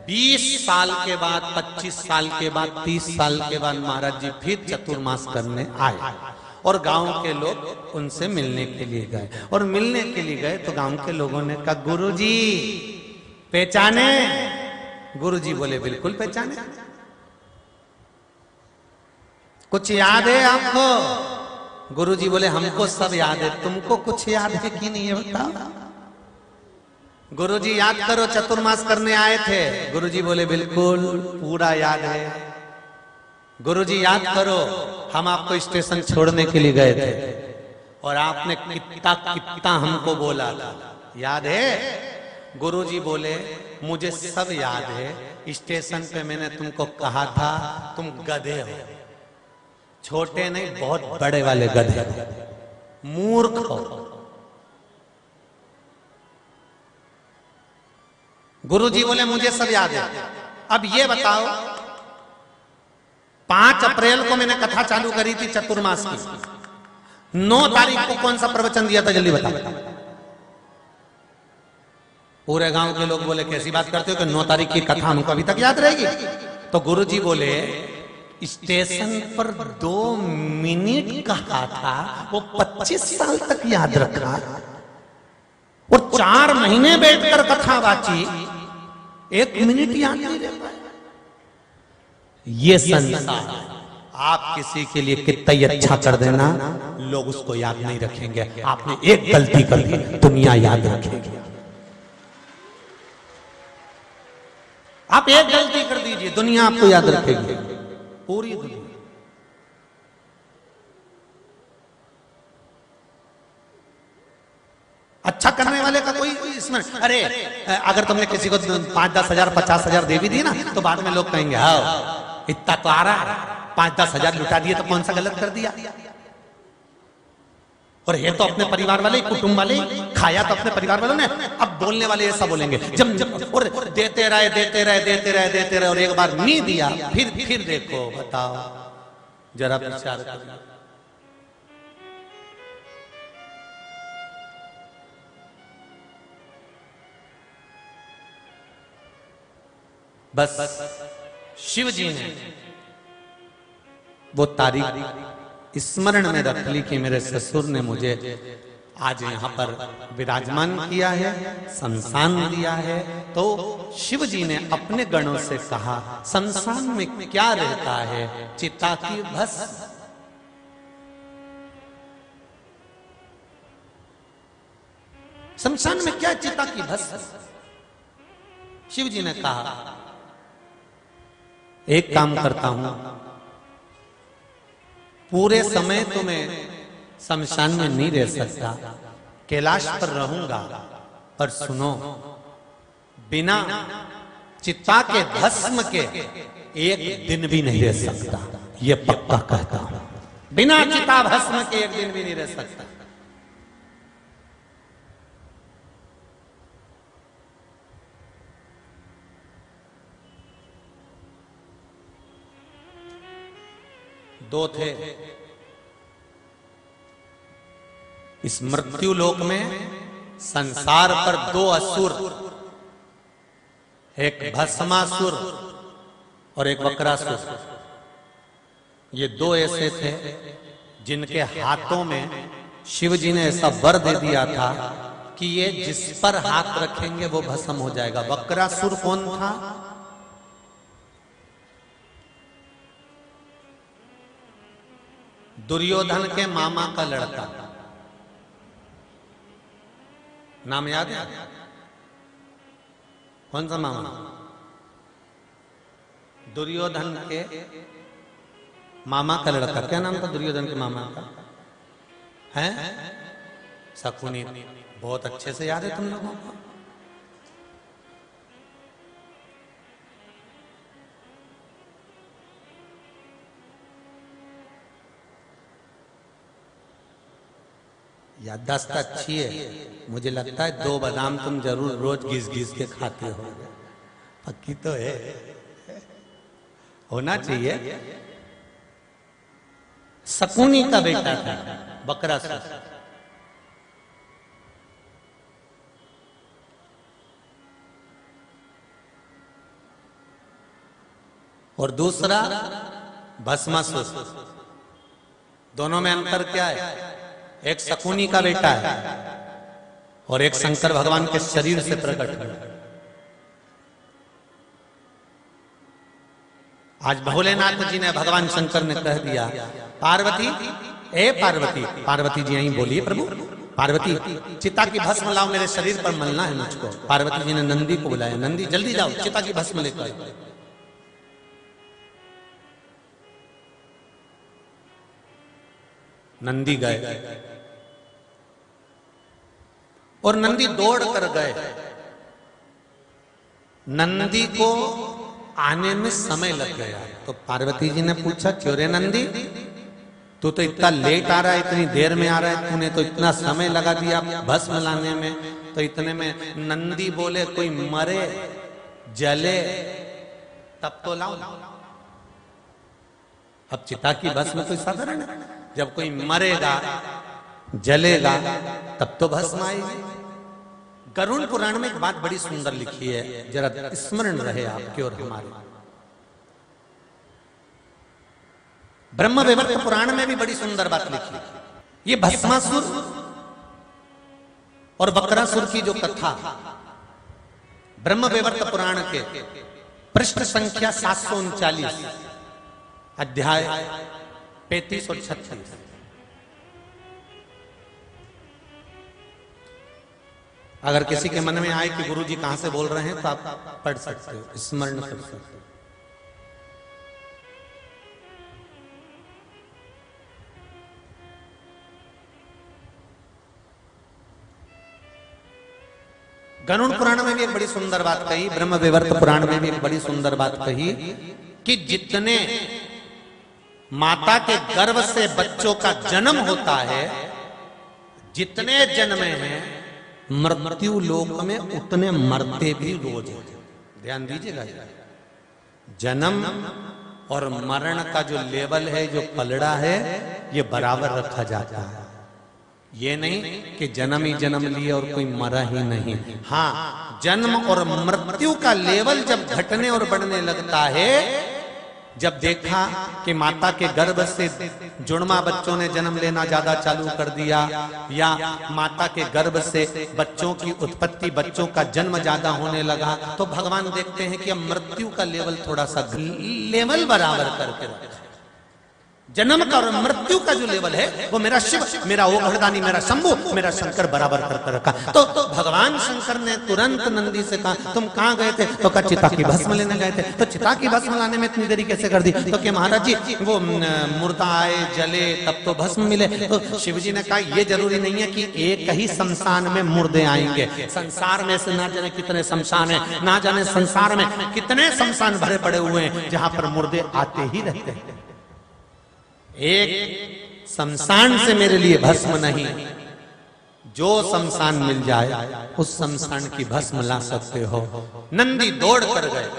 20 साल के बाद, 25 साल के बाद, 30 साल के बाद महाराज जी फिर चतुर्मास करने आए, और गांव के लोग उनसे मिलने के लिए गए। और मिलने के लिए गए तो गांव के लोगों ने कहा, गुरुजी पहचाने? गुरुजी बोले, बिल्कुल पहचाने। कुछ याद है आपको? गुरुजी बोले, हमको सब याद है, तुमको कुछ याद है कि नहीं है बताओ। गुरुजी याद करो, चतुर्मास करने आए थे। गुरुजी बोले, बिल्कुल पूरा याद है। गुरुजी याद करो, हम आपको स्टेशन छोड़ने के लिए गए थे और आपने कितना कितना हमको बोला था, याद है? गुरुजी बोले, मुझे सब याद है। स्टेशन पे मैंने तुमको कहा था तुम गधे हो, छोटे नहीं बहुत बड़े वाले गधे, मूर्ख हो। गुरुजी बोले, मुझे सब याद है। अब ये बताओ, 5 अप्रैल को मैंने कथा चालू करी थी चतुर्मास की, 9 तारीख को कौन सा प्रवचन दिया था, जल्दी बताओ। पूरे गांव के लोग बोले, कैसी बात करते हो कि 9 तारीख की कथा हमको अभी तक याद रहेगी? तो गुरुजी बोले, स्टेशन पर 2 मिनट कहा था, वो 25 साल तक याद रखा, और 4 महीने बैठकर कथा बाची, 1 मिनट याद नहीं रखा। ये संसार, आप किसी के लिए कितना ही अच्छा कर देना, लोग उसको याद नहीं रखेंगे। आपने एक गलती कर दी, दुनिया याद रखेगी। आप एक गलती कर दीजिए, दुनिया आपको याद रखेगी, पूरी दुनिया। अच्छा करने वाले का कोई इसमें, अरे अगर तुमने किसी को 5-10 हजार 50 हजार दे भी दिए ना, तो बाद में लोग कहेंगे, हाँ इतना तो आ रहा है, 5-10 हजार लुटा दिए तो कौन सा गलत कर दिया। और ये तो अपने परिवार वाले, कुटुंब वाले, खाया तो अपने परिवार वालों ने। अब बोलने वाले ऐसा बोलेंगे, जब और देते रहे देते रहे देते रहे देते रहे, और एक बार नहीं दिया, फिर देखो, बताओ जरा विचार करो। बस शिव जी ने वो तारीख स्मरण में रख ली कि मेरे ससुर ने मुझे आज यहाँ पर विराजमान किया है, शमशान दिया है। तो शिव जी ने अपने गणों से कहा, शमशान में क्या रहता है? चिता की भस्म। शमशान में क्या? चिता की भस्म। शिव जी ने कहा, एक काम करता हूं, पूरे समय तो मैं शमशान में नहीं रह सकता, कैलाश पर रहूंगा, पर सुनो, बिना चिता के भस्म के एक दिन भी नहीं रह सकता, ये पक्का कहता हूं। बिना चिता भस्म के एक दिन भी नहीं रह सकता। दो थे। इस मृत्यु लोक में संसार पर दो असुर, एक भस्मासुर और एक वक्रासुर, ये दो ऐसे थे जिनके हाथों में शिव जी ने ऐसा वर दे दिया था कि ये जिस पर हाथ रखेंगे वो भस्म हो जाएगा। वक्रासुर कौन था? दुर्योधन के मामा का लड़का। नाम याद है? कौन सा मामा? दुर्योधन के मामा का लड़का। क्या नाम था दुर्योधन के मामा का? है शकुनी। बहुत अच्छे से याद है तुम लोगों को। याददाश्त अच्छी है। मुझे लगता है 2 बादाम तुम जरूर रोज घिस घिस के खाते हो। पक्की तो है, होना चाहिए। शकुनी का बेटा था वक्रासुर। और दूसरा भस्मासुर। दोनों में अंतर क्या है? एक शकुनी का बेटा है और एक शंकर भगवान के शरीर से प्रकट हुआ। आज भोलेनाथ जी ने, भगवान शंकर ने कह दिया, पार्वती, ए पार्वती। पार्वती जी यहीं बोलिए प्रभु, पार्वती चिता की भस्म लाओ, मेरे शरीर पर मलना है मुझको। पार्वती जी ने नंदी को बुलाया, नंदी जल्दी जाओ चिता की भस्म लेकर। नंदी गए और नंदी दौड़ कर गए। नंदी को आने में समय लग गया तो पार्वती जी ने पूछा, क्यों रे नंदी, तू तो इतना लेट आ रहा है, इतनी देर में आ रहा है, तूने तो इतना समय लगा दिया भस्म लाने में। तो इतने में नंदी बोले, कोई मरे जले तब तो लाओ। अब चिता की भस्म तो साधारण है, जब कोई मरेगा जलेगा तब तो भस्म आएगी। गरुड़ पुराण में एक बात बड़ी सुंदर लिखी है, जरा स्मरण रहे आपके और हमारे। ब्रह्म वैवर्त पुराण में भी बड़ी सुंदर बात लिखी। ये भस्मासुर और वक्रासुर की जो कथा ब्रह्म वैवर्त पुराण के पृष्ठ संख्या 739, अध्याय 35 और 36। अगर किसी के मन में आए कि गुरु जी कहां से बोल रहे हैं तो आप पढ़ सकते हो, स्मरण कर सकते हो। गरुड़ पुराण में भी एक बड़ी सुंदर बात कही, ब्रह्म वैवर्त पुराण में भी एक बड़ी सुंदर बात कही कि जितने माता के गर्भ से बच्चों का जन्म होता है, जितने जन्मे हैं मृत्यु लोक में उतने मरते भी रोज हैं। ध्यान दीजिएगा, जन्म और मरण का जो लेवल है, जो पलड़ा है, ये बराबर रखा जाता है। ये नहीं कि जन्म ही जन्म लिए और कोई मरा ही नहीं। हाँ, जन्म और मृत्यु का लेवल जब घटने और बढ़ने लगता है, जब देखा कि माता के गर्भ से जुड़वा बच्चों ने जन्म लेना ज्यादा चालू कर दिया, या माता के गर्भ से बच्चों की उत्पत्ति, बच्चों का जन्म ज्यादा होने लगा, तो भगवान देखते हैं कि अब मृत्यु का लेवल थोड़ा सा लेवल बराबर करके रखा। जन्म का और मृत्यु का जो लेवल है वो मेरा शिव, मेरा ओघड़दानी, मेरा शंभु, मेरा शंकर बराबर करके रखा। तो भगवान शंकर ने तुरंत नंदी से कहा, तुम कहां गए थे? तो कहा चिता की भस्म लेने गए थे। तो चिता की भस्म लाने में इतनी देरी कैसे कर दी? तो क्या महाराज जी वो मुर्दा आए जले तब तो भस्म मिले। तो शिव जी ने कहा, ये जरूरी नहीं है कि एक ही शमशान में मुर्दे आएंगे। संसार में से ना जाने कितने शमशान है, ना जाने संसार में कितने शमशान भरे पड़े हुए हैं जहां पर मुर्दे आते ही रहते हैं। एक शमशान से मेरे लिए भस्म नहीं, जो शमशान मिल जाए उस शमशान की भस्म ला सकते हो। नंदी दौड़ कर गए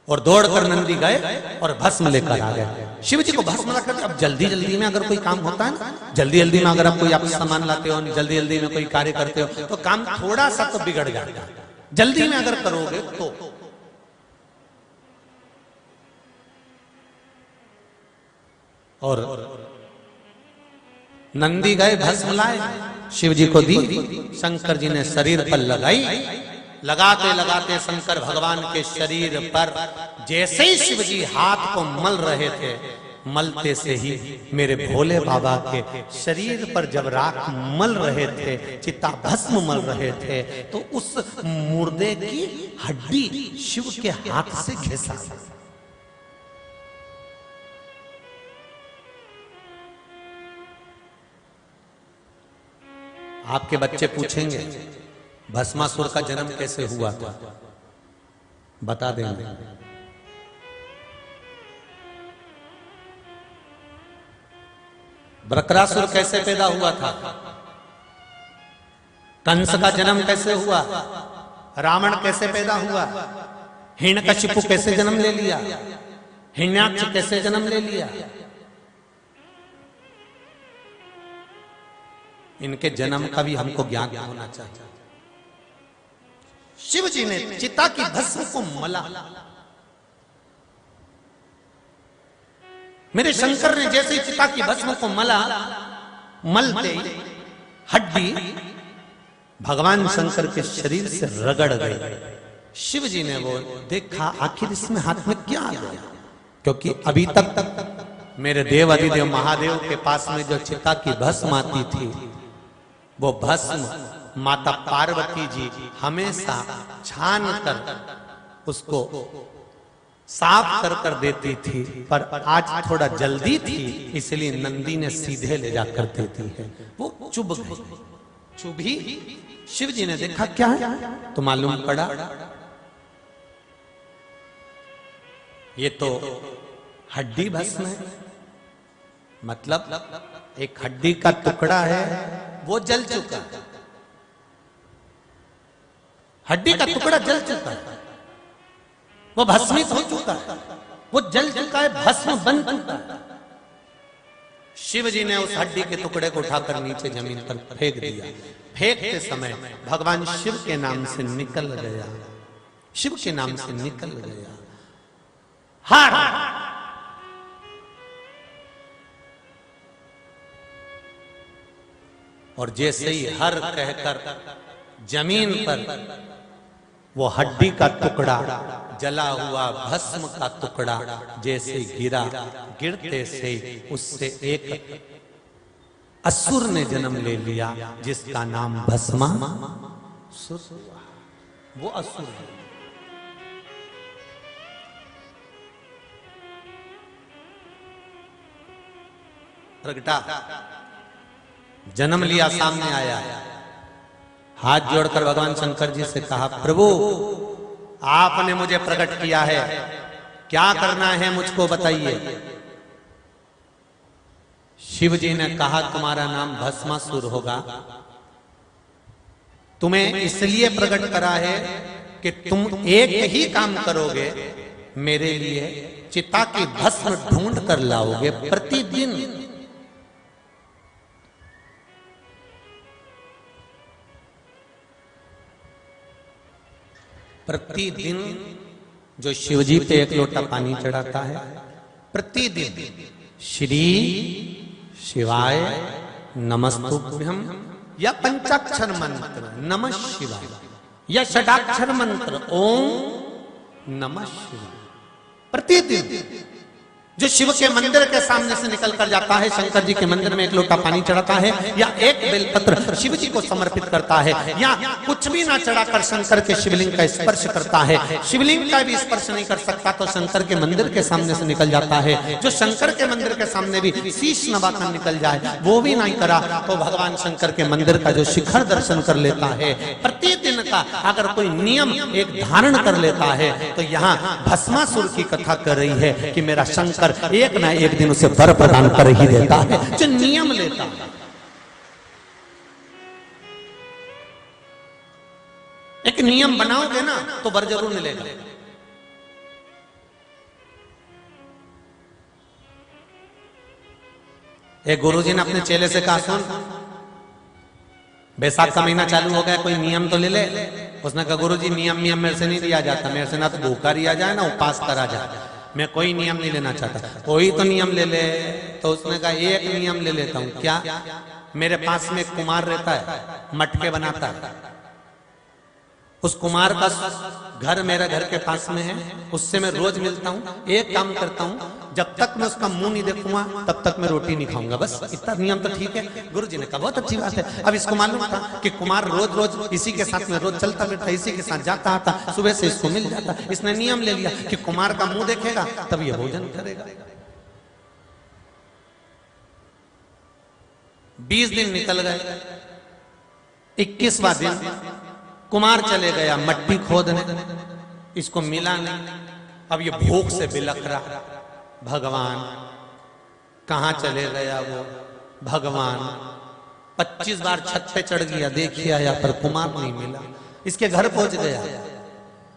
और दौड़कर नंदी गए और भस्म लेकर आ गए। शिव जी को भस्म ला करके, अब जल्दी जल्दी में अगर कोई काम होता है ना, जल्दी जल्दी में अगर आप कोई आप सामान लाते हो, जल्दी जल्दी में कोई कार्य करते हो तो काम थोड़ा सा तो बिगड़ जाएगा। जल्दी में अगर करोगे तो और नंदी गए भस्म लाए, शिव जी को दी, शंकर जी ने शरीर पर लगाई। लगाते लगाते शंकर भगवान के शरीर पर जैसे ही शिव जी हाथ को मल रहे थे, मलते से ही मेरे भोले बाबा के शरीर पर जब राख मल रहे थे, चिता भस्म मल रहे थे, तो उस मुर्दे की हड्डी शिव के हाथ से घिसा। आपके बच्चे पूछेंगे भस्मासुर का जन्म कैसे हुआ था, बता देंगे। बृकरासुर कैसे पैदा हुआ था, कंस का जन्म कैसे हुआ, रावण कैसे पैदा हुआ, हिरण्यकशिपु कैसे जन्म ले लिया, हिरण्याक्ष कैसे जन्म ले लिया, इनके जन्म का भी हमको ज्ञान होना चाहिए। शिव जी ने चिता की भस्म को मला, मेरे शंकर ने जैसे ही चिता की भस्म को मला, मलते हड्डी भगवान शंकर के शरीर से रगड़ गई। शिव जी ने वो देखा, आखिर इसमें हाथ में क्या आ गया, क्योंकि अभी तक मेरे देव अधिदेव महादेव के पास में जो चिता की भस्म आती थी, वो भस्म माता पार्वती जी हमेशा छान कर उसको साफ कर कर देती थी, पर आज थोड़ा जल्दी थी इसलिए नंदी ने सीधे ले जाकर देती है। वो चुभ गई, चुभी। शिव जी ने देखा क्या है, तो मालूम पड़ा ये तो हड्डी भस्म है, मतलब एक हड्डी का टुकड़ा है वो जल चुका है, हड्डी का टुकड़ा जल चुका है, वो भस्मित हो चुका है, वो जल चुका है, भस्म बन चुका है। शिव जी ने उस हड्डी के टुकड़े को उठाकर नीचे जमीन पर फेंक दिया। फेंकते समय भगवान शिव के नाम से निकल गया, शिव के नाम से निकल गया हार। और जैसे ही हर कहकर जमीन पर वो हड्डी का टुकड़ा, जला हुआ भस्म का टुकड़ा जैसे गिरा, गिरते से उससे एक असुर ने जन्म ले लिया जिसका नाम भस्मासुर हुआ। वो असुर है। प्रगटा जन्म लिया, सामने आया, हाथ जोड़कर भगवान शंकर जी से कहा, प्रभु आपने मुझे प्रकट किया है, क्या करना है मुझको बताइए। शिव जी ने कहा, तुम्हारा नाम भस्मासुर होगा, तुम्हें इसलिए प्रकट करा है कि तुम एक ही काम करोगे, मेरे लिए चिता की भस्म ढूंढ कर लाओगे प्रतिदिन। प्रतिदिन जो शिवजी पे एक लोटा पानी चढ़ाता है, प्रतिदिन श्री शिवाय नमस्तुभ्यम या पंचाक्षर मंत्र नमः शिवाय या षडाक्षर मंत्र ओम नमः शिवाय, प्रतिदिन जो शिव के मंदिर के सामने से निकल कर जाता है, शंकर जी के मंदिर में एक लोटा पानी चढ़ाता है या एक बेलपत्र शिव जी को समर्पित करता है या कुछ भी ना चढ़ाकर शंकर के शिवलिंग का स्पर्श करता है, शिवलिंग का भी स्पर्श नहीं कर सकता तो शंकर के मंदिर के सामने से निकल जाता है। जो शंकर के मंदिर के सामने भी शीश नवाकर निकल जाए, वो भी नहीं करा तो भगवान शंकर के मंदिर का जो शिखर दर्शन कर लेता है, प्रतिदिन का अगर कोई नियम एक धारण कर लेता है, तो यहाँ भस्मासुर की कथा कर रही है कि मेरा शंकर एक ना एक दिन उसे वर प्रदान कर ही देता है जो नियम लेता है। एक नियम बनाओगे ना तो वर जरूर मिलेगा। एक गुरुजी ने अपने चेले से कहा, सुन बैसाख का महीना चालू हो गया, कोई नियम तो ले ले। उसने कहा गुरुजी नियम मेरे से नहीं दिया जाता, मेरे से ना तो भूखा रिया जाए ना उपास करा जाए, मैं कोई नियम नहीं लेना चाहता। कोई तो नियम ले ले। तो उसने कहा एक नियम ले लेता हूं। क्या? मेरे पास में एक कुमार रहता है, मटके बनाता है। उस कुमार का घर मेरे घर के पास में है, उससे मैं रोज मिलता हूँ। एक काम करता हूँ, जब तक मैं उसका मुंह नहीं देखूंगा तब तक मैं रोटी नहीं खाऊंगा। बस इतना नियम तो ठीक है। गुरुजी ने कहा बहुत अच्छी बात है। अब इसको मालूम था कि कुमार रोज रोज इसी के साथ में रोज चलता फिरता, इसी के साथ जाता आता, सुबह से इसको मिल जाता। इसने नियम ले लिया कि कुमार का मुंह देखेगा तब ये भोजन करेगा। 20 दिन निकल गए। 21वां दिन कुमार चले गया मट्टी खोदने, इसको मिला नहीं। अब ये भूख से बिलख रहा, भगवान कहां चले गया वो भगवान। 25 बार छत पे चढ़ गया, देखिए आया पर कुमार नहीं मिला। इसके घर पहुंच गया,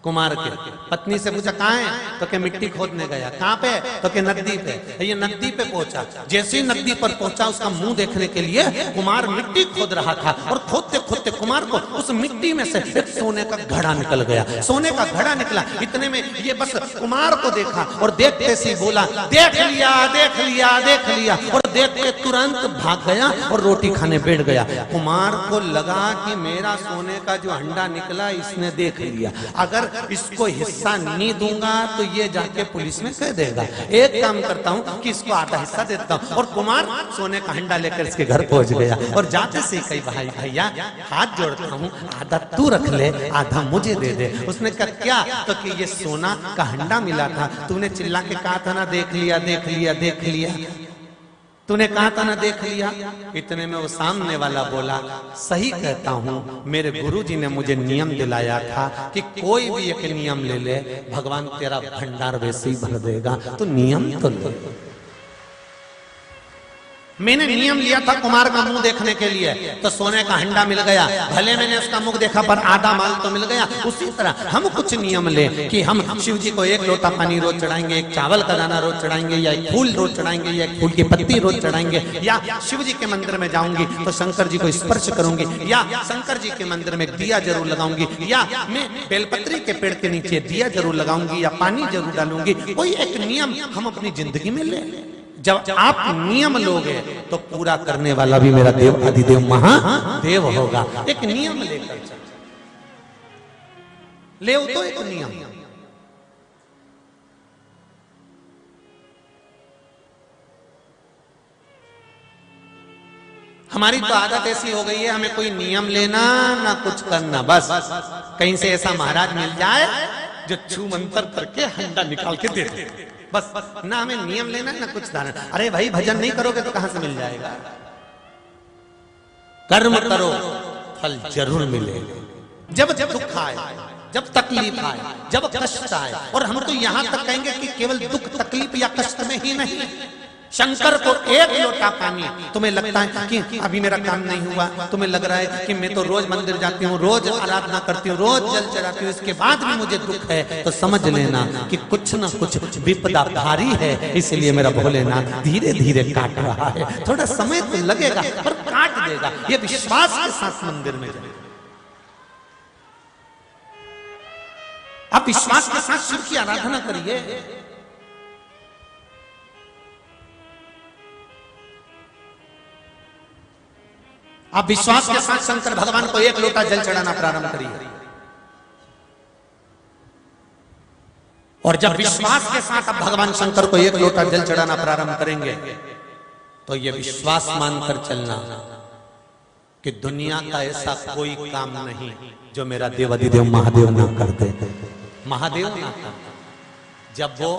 कुमार के पत्नी से पूछा कहाँ है? तो के मिट्टी खोदने गया। कहाँ पे? तो के नदी पे। ये नदी पे पहुंचा। जैसे ही नदी पर पहुंचा, उसका मुंह देखने के लिए कुमार मिट्टी खोद रहा था, और खोदते खोदते कुमार को उस मिट्टी में से एक सोने का घड़ा निकल गया। सोने का घड़ा निकला। इतने में ये बस कुमार को देखा और देखते से बोला, देख लिया देख लिया देख लिया, और देख के तुरंत भाग गया और रोटी खाने बैठ गया। कुमार को लगा कि मेरा सोने का जो अंडा निकला इसने देख लिया, अगर इसको हिस्सा नहीं दूंगा तो ये जाके पुलिस में कह देगा। एक काम करता हूं कि इसको आधा हिस्सा देता हूं। और कुमार सोने का अंडा लेकर इसके घर पहुंच गया, और जाते से कही भाई भैया हाथ जोड़ता हूं, आधा तू रख ले, आधा मुझे दे दे। उसने कहा क्या? तो कि ये सोना का अंडा मिला था, तूने चिल्ला के कहा था ना देख लिया देख लिया देख लिया, तूने कहा था ना देख लिया। इतने में वो सामने वाला बोला, सही कहता हूं, मेरे गुरुजी ने मुझे नियम दिलाया था कि कोई भी एक नियम ले ले, भगवान तेरा भंडार वैसे ही भर देगा, तो नियम तो ले। मैंने नियम लिया था कुमार का मुंह देखने के लिए, तो सोने का हंडा मिल गया। भले मैंने उसका मुख देखा पर आधा माल तो मिल गया। उसी तरह हम कुछ नियम ले कि हम शिव जी को एक लोटा पानी रोज चढ़ाएंगे, एक चावल का दाना रोज चढ़ाएंगे, या एक फूल रोज चढ़ाएंगे, या एक फूल की पत्ती रोज चढ़ाएंगे, या शिव जी के मंदिर में जाऊंगी तो शंकर जी को स्पर्श करूंगी, या शंकर जी के मंदिर में दिया जरूर लगाऊंगी, या मैं बेलपत्री के पेड़ के नीचे दिया जरूर लगाऊंगी, या पानी जरूर डालूंगी। कोई एक नियम हम अपनी जिंदगी में ले। जब आप नियम लोगे तो पूरा करने वाला भी मेरा देव अधिदेव महादेव होगा। एक नियम लेकर ले तो एक नियम। हमारी तो आदत ऐसी हो गई है, हमें कोई नियम लेना ना कुछ करना, बस कहीं से ऐसा महाराज मिल जाए जो छू मंत्र करके हंडा निकाल के दे दे, बस ना हमें नियम लेना ना कुछ धारण। अरे भाई भजन नहीं करोगे तो कहां से मिल जाएगा? कर्म करो फल जरूर मिलेगा। जब जब दुख आए, जब तकलीफ आए, जब कष्ट आए, और हम तो यहां तक कहेंगे कि केवल दुख तकलीफ या कष्ट में ही नहीं, शंकर को एक लोटा पानी, तुम्हें लगता है कि अभी मेरा काम नहीं हुआ, तुम्हें लग रहा है कि मैं तो रोज मंदिर जाती हूँ, रोज आराधना करती हूँ, रोज जल चढ़ाती हूँ, इसके बाद भी मुझे दुख है, तो समझ लेना कि कुछ ना कुछ विपदा भारी है, इसलिए मेरा भोलेनाथ धीरे धीरे काट रहा है। थोड़ा समय तो लगेगा पर काट देगा। ये विश्वास के साथ मंदिर में जाए। आप विश्वास के साथ शिव की आराधना करिए। आप विश्वास के साथ शंकर भगवान को एक लोटा जल चढ़ाना प्रारंभ करिए, और जब विश्वास के साथ आप भगवान शंकर को एक लोटा जल चढ़ाना प्रारंभ करेंगे तो ये विश्वास मानकर चलना कि दुनिया का ऐसा कोई काम नहीं जो मेरा देव अधिदेव महादेव ना कर दे। महादेव ना कर, जब वो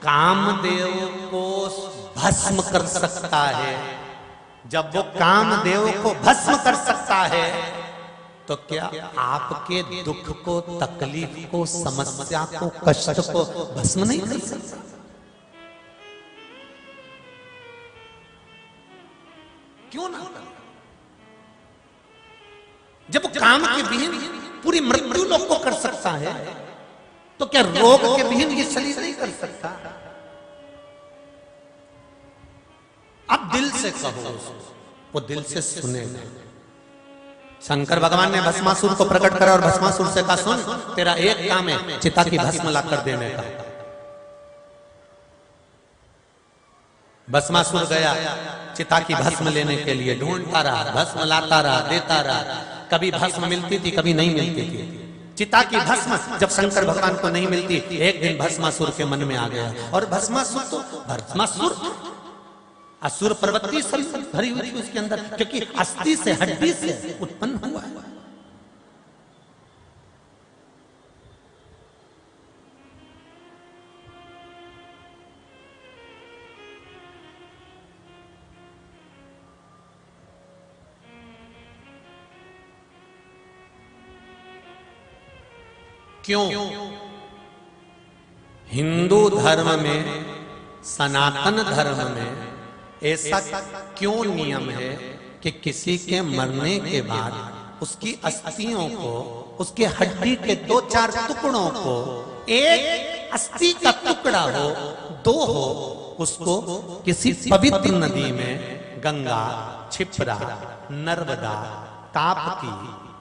कामदेव को भस्म कर सकता है, जब वो कामदेव को भस्म कर सकता है, तो क्या आपके दुख को, तकलीफ को, समस्या को, कष्ट को भस्म नहीं कर सकता? क्यों ना कर? जब वो काम के विहीन पूरी मृत्यु लोग को कर सकता है, तो क्या रोग के विहीन ये शरीर नहीं कर सकता? आप दिल से से कहो उसको, वो दिल से सुनेगा। शंकर भगवान ने भस्मासुर को प्रकट करा और भस्मासुर से कहा, सुन तेरा एक काम है, चिता की भस्म लाकर देने का। भस्मासुर गया चिता की भस्म लेने के लिए, ढूंढता रहा, भस्म लाता रहा, देता रहा। कभी भस्म मिलती थी, कभी नहीं मिलती थी। चिता की भस्म जब शंकर भगवान को नहीं मिलती, एक दिन भस्मासुर के मन में आ गया। और भस्मासुर असुर प्रवृत्ति भरी हुई थी उसके अंदर, क्योंकि अस्थि से, हड्डी से उत्पन्न हुआ है। क्यों? हिंदू धर्म में, सनातन धर्म में ऐसा क्यों नियम है कि किसी के मरने के बाद उसकी अस्थियों को, उसके हड्डी के 2-4 टुकड़ों को, एक अस्थि का टुकड़ा हो, 2 हो, उसको किसी पवित्र नदी में, गंगा, क्षिप्रा, नर्मदा, ताप्ती,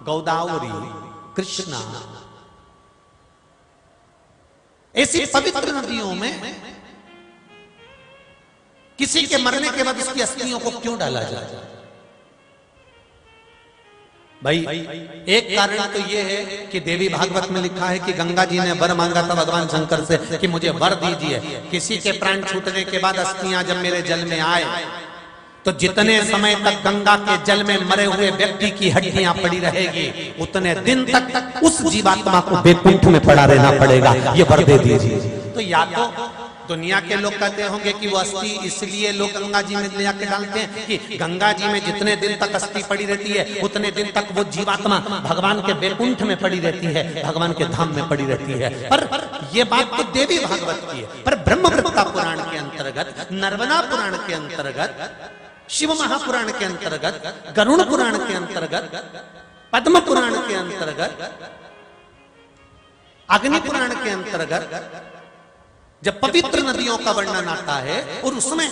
गोदावरी, कृष्णा, ऐसी पवित्र नदियों में किसी के मरने के बाद उसकी अस्थियों को क्यों डाला जाए? भाई एक कारण तो यह है कि देवी भागवत में लिखा है कि गंगा जी ने वर मांगा था भगवान शंकर से कि मुझे वर दीजिए, किसी के प्राण छूटने के बाद अस्थियां जब मेरे जल में आए तो जितने समय तक गंगा के जल में मरे हुए व्यक्ति की हड्डियां पड़ी रहेगी, उतने दिन तक उस जीवात्मा को वैकुंठ में पड़ा रहना पड़ेगा। ये वर दे दीजिए। तो या तो दुनिया के लोग कहते होंगे कि वो अस्थि इसलिए लोग गंगा जी में ले जाके डालते हैं कि गंगा जी में जितने दिन तक अस्थि पड़ी रहती है, उतने दिन तक वो जीवात्मा भगवान के वैकुंठ में पड़ी रहती है, भगवान के धाम में पड़ी रहती है। पर ये बात तो देवी भागवत की है। पर ब्रह्मवृत्ता पुराण के अंतर्गत, नर्मदा पुराण के अंतर्गत, शिव महापुराण के अंतर्गत, गरुड़ पुराण के अंतर्गत, पद्म पुराण के अंतर्गत, अग्नि पुराण के अंतर्गत जब पवित्र नदियों का वर्णन आता है और उसमें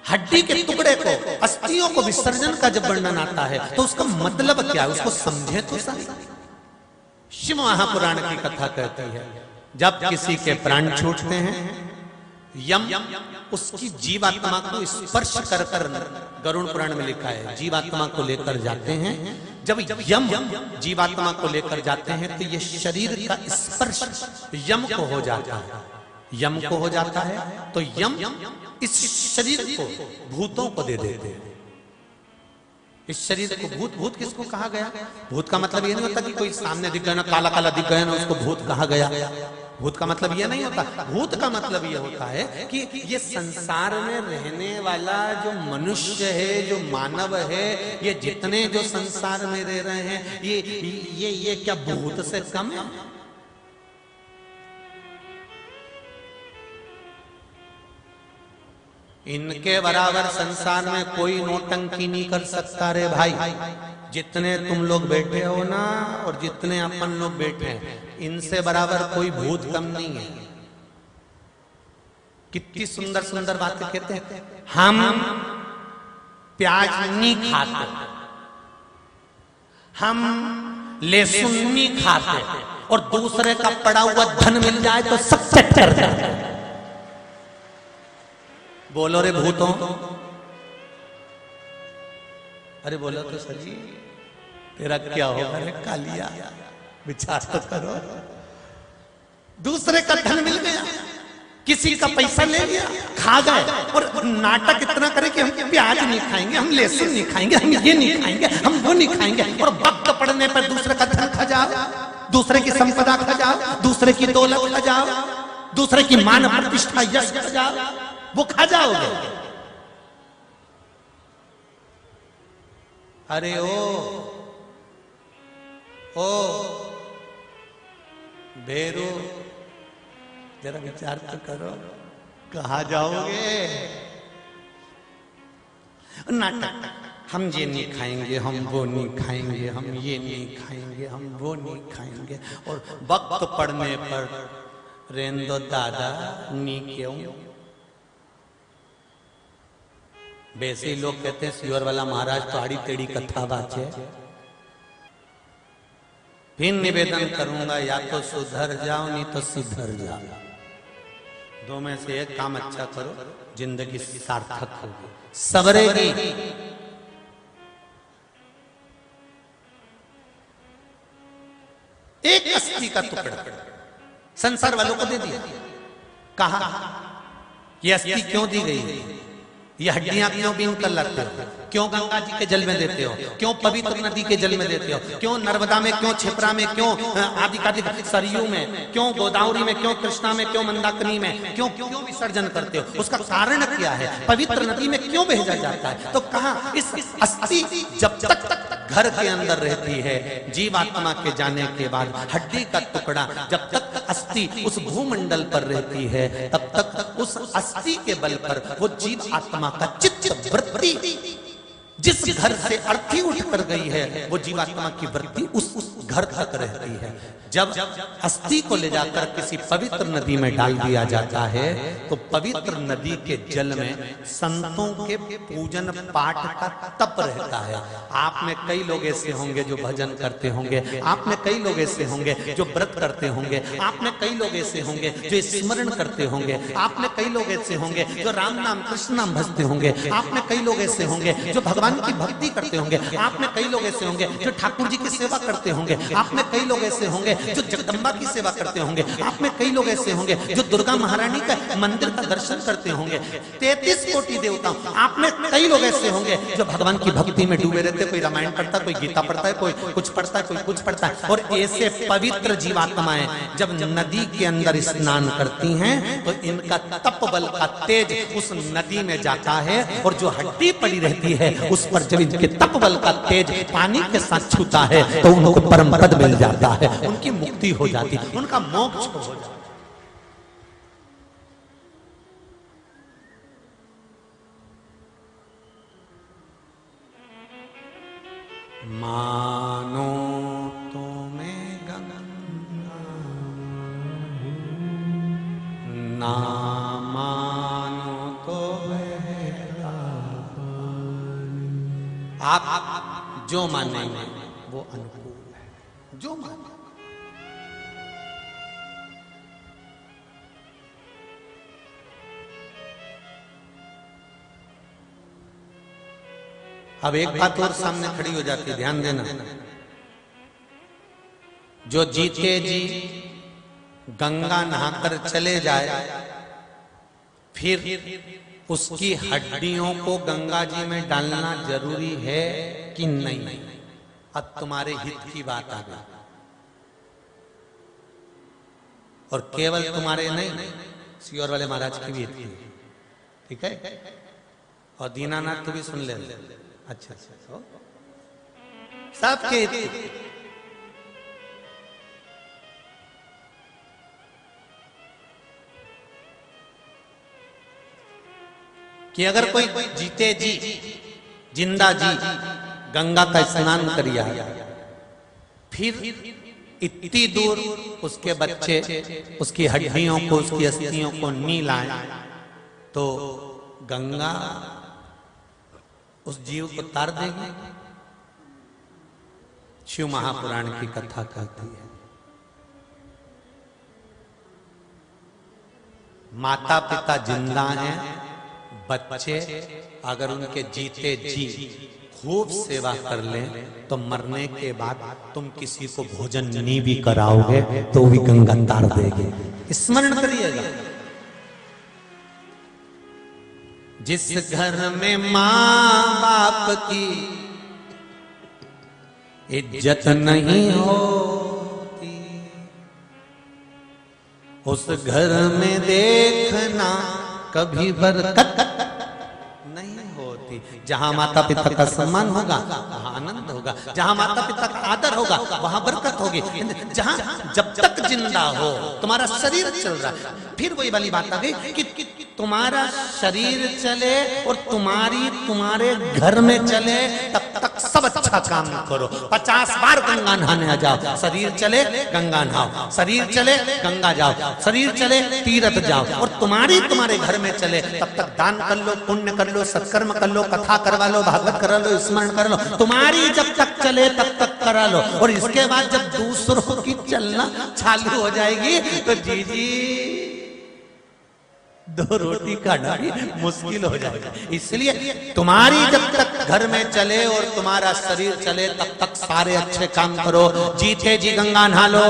हड्डी के टुकड़े को, अस्थियों को विसर्जन का जब वर्णन आता है, तो उसका मतलब क्या है, उसको समझे तो सही। शिव महापुराण की कथा कहती है, जब किसी के प्राण छूटते हैं, यम उसकी जीवात्मा को स्पर्श कर कर, गरुड़ पुराण में लिखा है, जीवात्मा को लेकर जाते हैं। जब यम जीवात्मा को लेकर जाते हैं तो ये शरीर का स्पर्श यम को हो जाता है, यम को हो जाता है, तो यम इस शरीर को भूतों को दे देते हैं। इस शरीर को भूत, भूत किसको कहा गया? भूत का मतलब ये नहीं होता कि कोई सामने दिख गया ना, काला काला दिख गया ना, उसको भूत कहा गया। भूत का मतलब ये नहीं होता। भूत का मतलब ये होता है कि ये संसार में रहने वाला जो मनुष्य है, जो मानव है, ये जितने जो संसार में रह रहे हैं, ये क्या भूत से कम है? इनके बराबर संसार में कोई नौटंकी नहीं कर सकता रे भाई। जितने तुम लोग बैठे हो ना, और जितने अपन लोग बैठे हैं, इनसे बराबर कोई भूत कम नहीं है। कितनी सुंदर सुंदर बातें कहते हैं। हम प्याज नहीं खाते, हम लहसुन नहीं खाते, और दूसरे का पड़ा हुआ धन मिल जाए तो सब चट कर जाते हैं। बोलो रे भूतों, अरे बोलो तो सही, तेरा क्या होगा रे कालिया, विचार तो करो। दूसरे का धन मिल गया, किसी का पैसा ले लिया, खा गए, और नाटक इतना करे कि हम प्याज नहीं खाएंगे, हम लहसुन नहीं खाएंगे, हम ये नहीं खाएंगे, हम वो नहीं खाएंगे, और वक्त पड़ने पर दूसरे का धन खा जाओ, दूसरे की संपदा खा जाओ, दूसरे की दौलत खा जाओ, दूसरे की मान प्रतिष्ठा यश खा जाओ, वो खा जाओगे। अरे ओ भेरू, जरा विचार तो करो, कहा जाओगे? नाटक, हम ये नहीं खाएंगे, हम वो नहीं खाएंगे, हम ये नहीं खाएंगे, हम वो नहीं खाएंगे, और वक्त पड़ने पर रेंदो दादा नी क्यों, वैसे ही लोग कहते हैं सियोर वाला महाराज तो आड़ी टेढ़ी कथा बाचे। फिर निवेदन करूंगा, या तो सुधर जाओ नहीं तो सुधर जाओ, दो में से एक काम अच्छा करो, जिंदगी सार्थक होगी, सवरेगी। एक अस्थि का टुकड़ा संसार वालों को दे दिया, कहा ये अस्थि क्यों दी गई, ये हड्डियां क्यों बीन कर लाते हो, क्यों गंगा जी के जल में देते हो, क्यों पवित्र नदी के जल में देते हो, क्यों नर्मदा में, क्यों छिपरा में, क्यों आदि सरयू में, क्यों गोदावरी में, क्यों कृष्णा में, क्यों मंदाकिनी में, क्यों क्यों विसर्जन करते हो, उसका कारण क्या है, पवित्र नदी में क्यों भेजा जाता है। तो कहा इस अस्थि जब तक घर के अंदर रहती है, जीवात्मा के जाने के बाद हड्डी का टुकड़ा जब तक अस्थि उस भूमंडल पर रहती है, तब तक उस अस्थि के बल पर वो जीव आत्मा का चित्त वृत्ति जिस घर से अर्थी उठ कर गई है, वो जीवात्मा की वृत्ति उस घर तक रहती है। जब अस्थि को ले जाकर किसी पवित्र नदी में डाल दिया जाता है, तो पवित्र नदी के जल में संतों के पूजन पाठ का तप रहता है। आप में कई लोग ऐसे होंगे जो भजन करते होंगे, आप में कई लोग ऐसे होंगे जो व्रत करते होंगे, आप में कई लोग ऐसे होंगे जो स्मरण करते होंगे, आप में कई लोग ऐसे होंगे जो राम नाम कृष्ण नाम भजते होंगे, आप में कई लोग ऐसे होंगे जो भगवान की भक्ति करते होंगे, आप में कई लोग ऐसे होंगे जो ठाकुर जी की सेवा करते होंगे, आप में कई लोग ऐसे होंगे जो जगदम्बा की सेवा करते होंगे, आप में कई लोग ऐसे होंगे जो दुर्गा महारानी का मंदिर का दर्शन करते होंगे, 33 कोटि देवता। आप में कई लोग ऐसे होंगे जो भगवान की भक्ति में डूबे रहते, कोई रामायण पढ़ता है, कोई गीता पढ़ता है, कोई कुछ पढ़ता है, कोई कुछ पढ़ता है। और ऐसे पवित्र जीवात्माएं जब नदी के अंदर स्नान करती हैं, तो इनका तप बल का तेज उस नदी में जाता है, और जो हड्डी पड़ी रहती है उस पर जब इनके तप बल का तेज पानी के साथ छूता है, तो उनको परम पद मिल जाता है, उनकी मुक्ति हो जाती, उनका मोक्ष हो जाता है। मानो तो मैं गंगा, ना मानो तो आप जो मानेंगे वो अनुकूल है, जो माने। अब एक बात और सामने खड़ी हो जाती है, ध्यान देना। जो जीते जी गंगा नहाकर चले जाए, फिर उसकी हड्डियों को गंगा जी में डालना जरूरी है कि नहीं? अब तुम्हारे हित की बात आ गई, और केवल तुम्हारे नहीं, सियोर वाले महाराज की भी हित की, ठीक है? और दीनानाथ तो भी सुन ले। अच्छा अच्छा, सबके हित की। कि अगर कोई जीते जी जिंदा जी गंगा का स्नान करिया, फिर इतनी दूर उसके बच्चे उसकी हड्डियों को, उसकी अस्थियों को नी लाए, तो गंगा उस जीव को तार देगी। शिव महापुराण की कथा कहती है, माता पिता जिंदा हैं, बच्चे अगर उनके जीते जी खूब सेवा कर लें, तो मरने के बाद तुम किसी को भोजन नहीं भी कराओगे तो भी गंगा तार देगी। स्मरण करिएगा, जिस घर में माँ बाप की इज्जत नहीं होती, उस घर में देखना कभी बरकत नहीं होती। जहां माता पिता का सम्मान होगा वहां आनंद होगा, जहां माता पिता का आदर होगा वहां बरकत होगी। जहां जब तक जिंदा हो तुम्हारा शरीर चल रहा है, फिर वही वाली बात आ गई कि तुम्हारा शरीर चले और तुम्हारे घर में चले, तब तक सब अच्छा काम करो। 50 बार गंगा नहाने आ जाओ। शरीर चले गंगा नहाओ, शरीर चले गंगा जाओ, शरीर चले तीर्थ जाओ, और तुम्हारे घर में चले तब तक दान कर लो, पुण्य कर लो, सत्कर्म कर लो, कथा करवा लो, भागवत करा लो, स्मरण कर लो। तुम्हारी जब तक चले तब तक करा लो, और इसके बाद जब दूसरों की चलना चालू हो जाएगी तो जी दो रोटी खाना भी मुश्किल हो जाएगा। इसलिए तुम्हारी जब तक घर में चले और तुम्हारा शरीर चले तब तक सारे अच्छे काम करो। जीते जी गंगा नहा लो,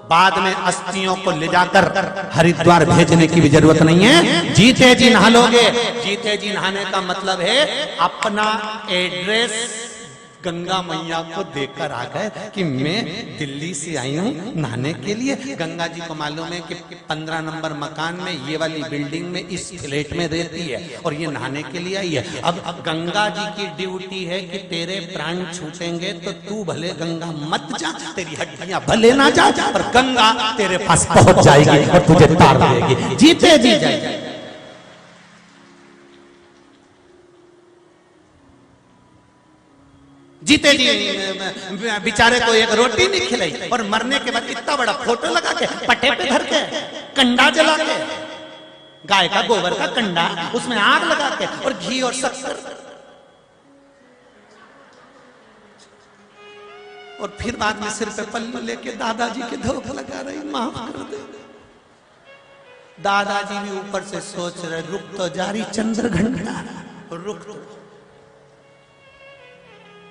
बाद में अस्थियों को ले जाकर हरिद्वार भेजने की भी जरूरत नहीं है। जीते जी नहा लोगे। जीते जी नहाने का मतलब है अपना एड्रेस गंगा मैया को देकर आ गए कि मैं दिल्ली से आई हूँ नहाने के लिए। गंगा जी को मालूम है कि 15 नंबर मकान में ये वाली बिल्डिंग में इस फ्लैट में रहती है और ये नहाने के लिए आई है। अब गंगा जी की ड्यूटी है कि तेरे प्राण छूटेंगे तो तू भले गंगा मत जा, तेरी हड्डियां भले ना जा, पर गंगा तेरे पास पहुंच जाएगी और तुझे तार देगी। जीते जी जाएगी। जीते जी बेचारे को एक रोटी नहीं खिलाई और मरने के बाद इतना बड़ा फोटो लगा के पट्टे पे धर के कंडा जला के, गाय का गोबर का कंडा, उसमें आग लगा के और घी और शक्कर, और फिर बाद में सिर पे पल्लू लेके दादाजी के धोखा लगा रही, माफ कर दे। दादाजी भी ऊपर से सोच रहे रुक तो जारी चंद्र घंटा, रुक तो।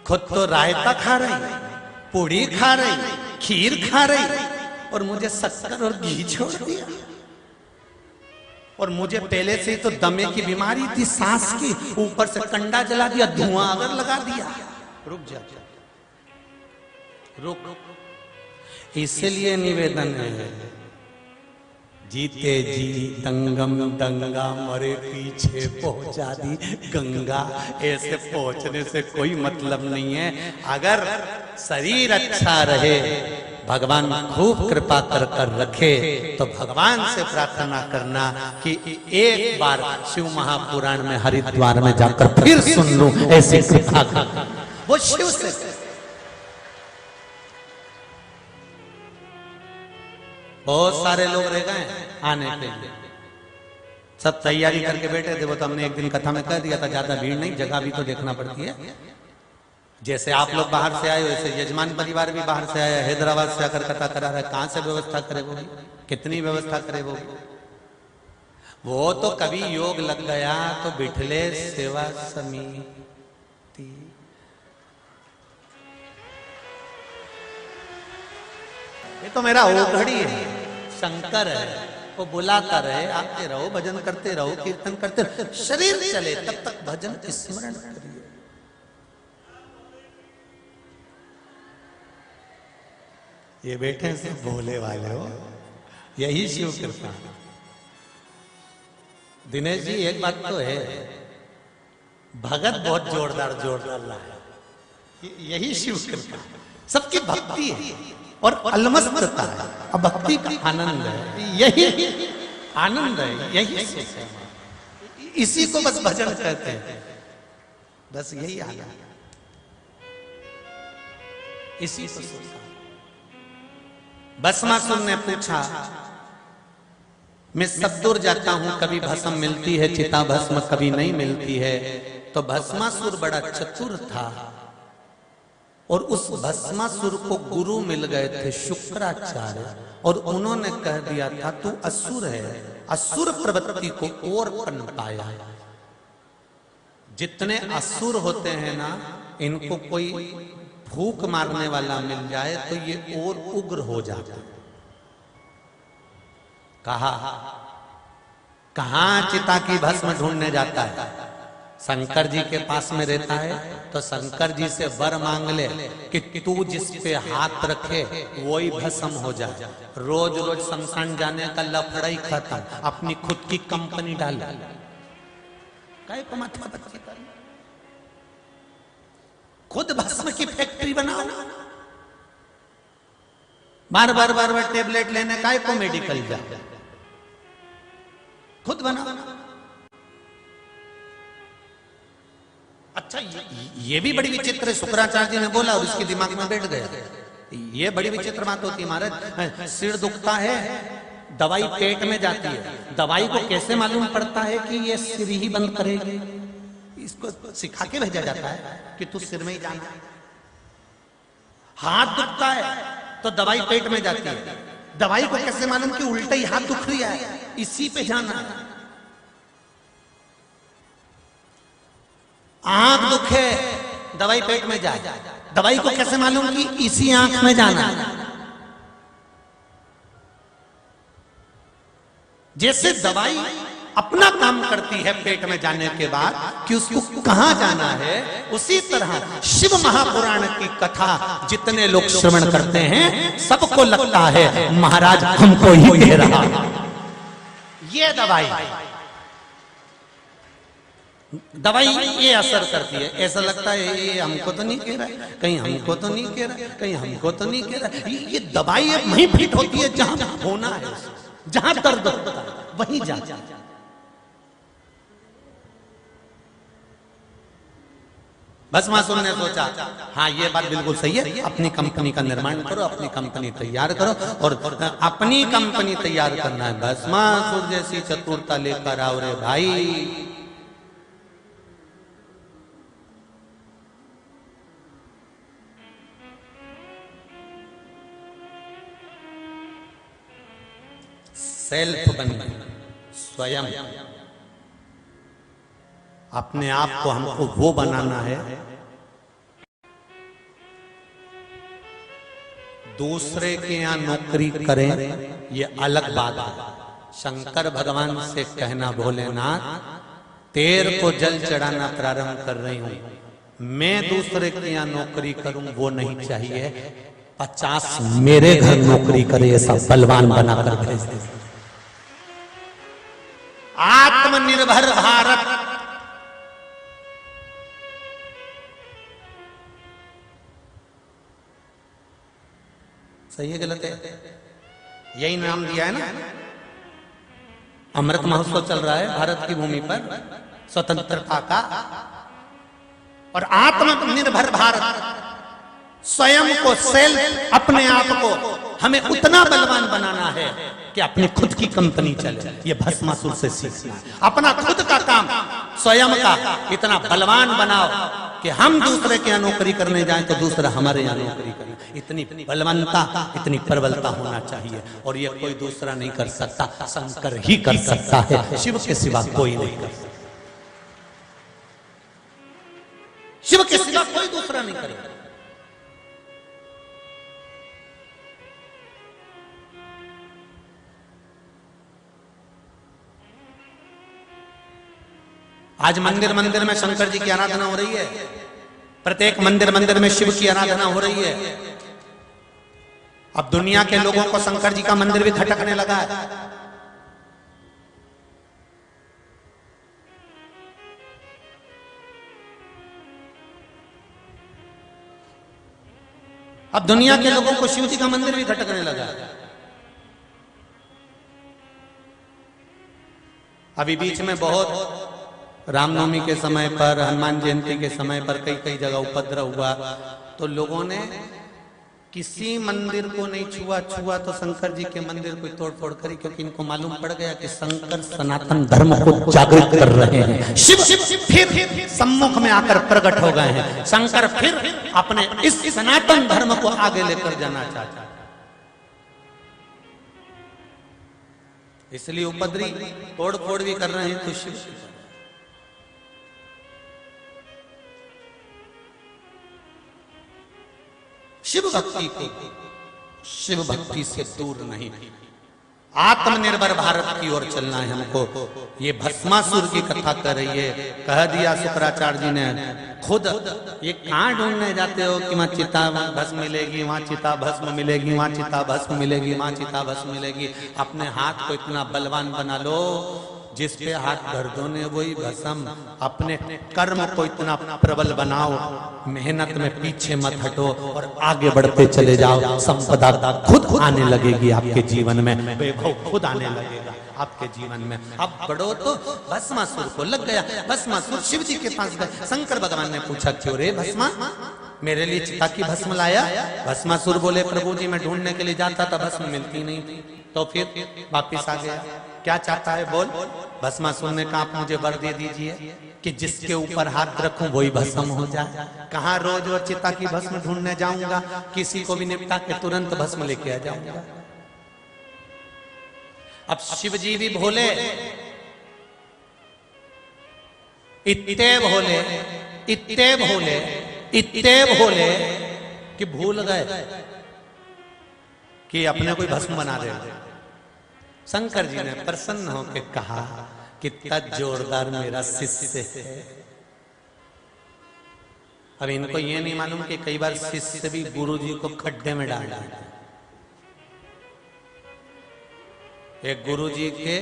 खुद तो रायता खा रही, पूड़ी खा रही, खीर खा रही, और मुझे शक्कर और घी छोड़ दिया। और मुझे पहले से ही तो दमे की बीमारी थी, सांस की, ऊपर से कंडा जला दिया, धुआं अगर लगा दिया। रुक जा, रुक। इसलिए निवेदन है, जीते जी तंगम दंगा, मरे पीछे पहुंचा दी गंगा। ऐसे पहुंचने से कोई मतलब नहीं है। अगर शरीर अच्छा रहे, भगवान खूब कृपा कर कर रखे, तो भगवान से प्रार्थना करना कि एक बार शिव महापुराण में हरिद्वार में जाकर फिर सुन लूं ऐसी कृपा कर। वो शिव से बहुत सारे लोग रह गए आने के लिए, सब तैयारी करके बैठे थे। वो तो हमने एक दिन कथा में कह दिया था, ज्यादा भीड़ नहीं, जगह भी तो देखना पड़ती है। जैसे आप लोग बाहर से आए वैसे यजमान परिवार भी बाहर से आया, हैदराबाद से आकर कथा करा रहा है। कहां से व्यवस्था करे वो भी, कितनी व्यवस्था करे वो तो कभी योग लग गया तो बिठले सेवा समिति। ये तो मेरा ओघड़ी है, शंकर है, वो बुलाता रहे, आते रहो, भजन करते रहो, कीर्तन करते रहो, शरीर चले तब तक भजन स्मरण करिए। ये बैठे से भोले वाले हो, यही शिव कृपा। दिनेश जी एक बात तो है, भगत बहुत जोरदार लाए, यही शिव कृपा। सबकी भक्ति है और अलमस्तता है, अब भक्ति का आनंद है, यही आनंद है, यही सुख है। इसी को बस भजन कहते हैं, बस यही आनंद, इसी को सुख। भस्मासुर ने पूछा, मैं सब दूर जाता हूं, कभी भस्म मिलती है, चिता भस्म कभी नहीं मिलती है। तो भस्मासुर बड़ा चतुर था और उस भस्मासुर को गुरु मिल गए थे शुक्राचार्य, और उन्होंने कह दिया था तू असुर है, असुर प्रवृत्ति को और पन पाया। जितने असुर होते हैं ना, इनको कोई भूख मारने वाला मिल जाए तो ये और उग्र हो जाता। कहां चिता की भस्म ढूंढने जाता है, शंकर जी के पास में रहता है। तो शंकर जी से वर मांग ले कि तू जिस पे हाथ रखे वही भस्म हो जाए। रोज रोज शमशान जाने का लफड़ा ही खत्म, अपनी खुद की कंपनी डाल, काय को माथा पच्ची कर, खुद भस्म की फैक्ट्री बनाओ। बार बार टेबलेट लेने काय को मेडिकल जा, खुद बनाओ। अच्छा ये भी बड़ी विचित्र है, शुक्राचार्य जी ने बोला और इसके दिमाग में बैठ गया। ये बड़ी विचित्र बात होती है महाराज। सिर दुखता है, दवाई पेट में जाती है, दवाई को कैसे मालूम पड़ता है कि ये सिर ही बंद करेगी? इसको सिखा के भेजा जाता है कि तू सिर में ही जाना है। हाथ दुखता है तो दवाई पेट में जाती है, दवाई को कैसे मालूम कि उल्टा ही हाथ दुख रहा है, इसी पे जाना है। आंख दुखे, दवाई पेट में जाए, दवाई को कैसे मालूम कि इसी आंख में जाना है। जैसे दवाई अपना काम करती है पेट में जाने के बाद कि उसको कहां जाना है, उसी तरह शिव महापुराण की कथा जितने लोग श्रवण करते हैं सबको लगता है महाराज हमको ही दे रहा ये दवाई ये असर करती है। ऐसा लगता है ये हमको तो नहीं कह रहा है, कहीं हमको तो नहीं कह रहा है, कहीं हमको तो नहीं कह रहा है। ये दवाई वहीं फिट होती है जहां होना है, जहां दर्द होता है वहीं जा। भस्मासुर ने सोचा हाँ ये बात बिल्कुल सही है, अपनी कंपनी का निर्माण करो, अपनी कंपनी तैयार करो और अपनी कंपनी तैयार करना है। भस्मासुर जैसी चतुरता लेकर आओ रे भाई। सेल्फ बनना, स्वयं अपने आप को हमको वो बनाना है। दूसरे के यहां नौकरी करें ये अलग बात है। शंकर भगवान से कहना भोलेनाथ तेर को जल चढ़ाना प्रारंभ कर रही हूं, मैं दूसरे के यहां नौकरी करूं वो नहीं चाहिए, 50 मेरे घर नौकरी करे ऐसा बलवान बनाकर भेज दे। आत्मनिर्भर भारत सही है गलत है? यही नाम दिया है ना। अमृत महोत्सव चल रहा है भारत की भूमि पर स्वतंत्रता का, और आत्मनिर्भर भारत स्वयं को सेल्फ अपने आप को हमें उतना बलवान बनाना है कि अपनी खुद की कंपनी चले। ये भस्मासुर से सीखना है। अपना खुद का काम स्वयं का इतना बलवान बनाओ कि हम दूसरे के यहाँ नौकरी करने जाएं तो दूसरा हमारे यहाँ नौकरी करे। इतनी बलवंता, इतनी प्रबलता होना चाहिए, और ये कोई दूसरा नहीं कर सकता, शंकर ही कर सकता है, शिव के सिवा कोई नहीं कर सकता। शिव के सिवा कोई दूसरा नहीं करेगा। आज मंदिर मंदिर में शंकर जी की आराधना हो रही है, प्रत्येक मंदिर मंदिर में शिव की आराधना हो रही है। अब दुनिया के लोगों को शंकर जी का मंदिर भी खटकने लगा है। अब दुनिया के लोगों को शिव जी का मंदिर भी खटकने लगा है। अभी बीच में बहुत रामनवमी के समय पर, हनुमान जयंती के समय पर कई कई जगह उपद्रव हुआ, तो लोगों ने किसी मंदिर को नहीं छुआ तो शंकर जी के मंदिर को तोड़ फोड़ करी, क्योंकि इनको मालूम पड़ गया कि शंकर सनातन धर्म को जागृत कर रहे हैं। शिव फिर सम्मुख में आकर प्रकट हो गए हैं। शंकर फिर अपने इस सनातन धर्म को आगे लेकर जाना चाहता है, इसलिए उपद्रवी तोड़ फोड़ भी कर रहे हैं। तो शिव भक्ति को शिव भक्ति से दूर नहीं, आत्मनिर्भर भारत की ओर चलना है हमको। ये भस्मासुर की कथा कर रही है। कह दिया शुक्राचार्य जी ने खुद, ये कहां ढूंढने जाते हो कि वहां चिता भस्म मिलेगी, वहां चिता भस्म मिलेगी, वहां चिता भस्म मिलेगी, वहां चिता भस्म मिलेगी। अपने हाथ को इतना बलवान बना लो जिस पे हाथ धर दो ने वही भस्म। अपने कर्म को इतना प्रबल बनाओ, मेहनत में पीछे मत हटो और आगे बढ़ते चले जाओ। संपदा खुद आने लगेगी आपके जीवन में, वैभव खुद आने लगेगा। आपके जीवन में। अब बढ़ो तो भस्मासुर को लग गया। भस्मासुर शिव जी के पास गए। शंकर भगवान ने पूछा, क्यों रे भस्मा, मेरे लिए चिता की भस्म लाया? भस्मासुर बोले, प्रभु जी मैं ढूंढने के लिए जाता था, भस्म मिलती नहीं थी, तो फिर वापिस आ गया। क्या चाहता है बोल? भस्मासुर ने कहा, आप मुझे वर दे दीजिए कि जिसके ऊपर हाथ रखूं वही भस्म हो जाए। कहाँ रोज और चिता की भस्म ढूंढने जाऊंगा, किसी को भी निपटा के तुरंत भस्म लेके आ जाऊंगा। अब शिव जी भी भोले, इतने भोले, इतने भोले, इतने भोले कि भूल गए कि अपने कोई भस्म बना रहे। शंकर जी ने प्रसन्न होकर कहा कि कितना जोरदार मेरा शिष्य है। अब इनको ये नहीं मालूम कि कई बार शिष्य भी गुरु जी को खड्डे में डाल डालते। एक गुरु जी के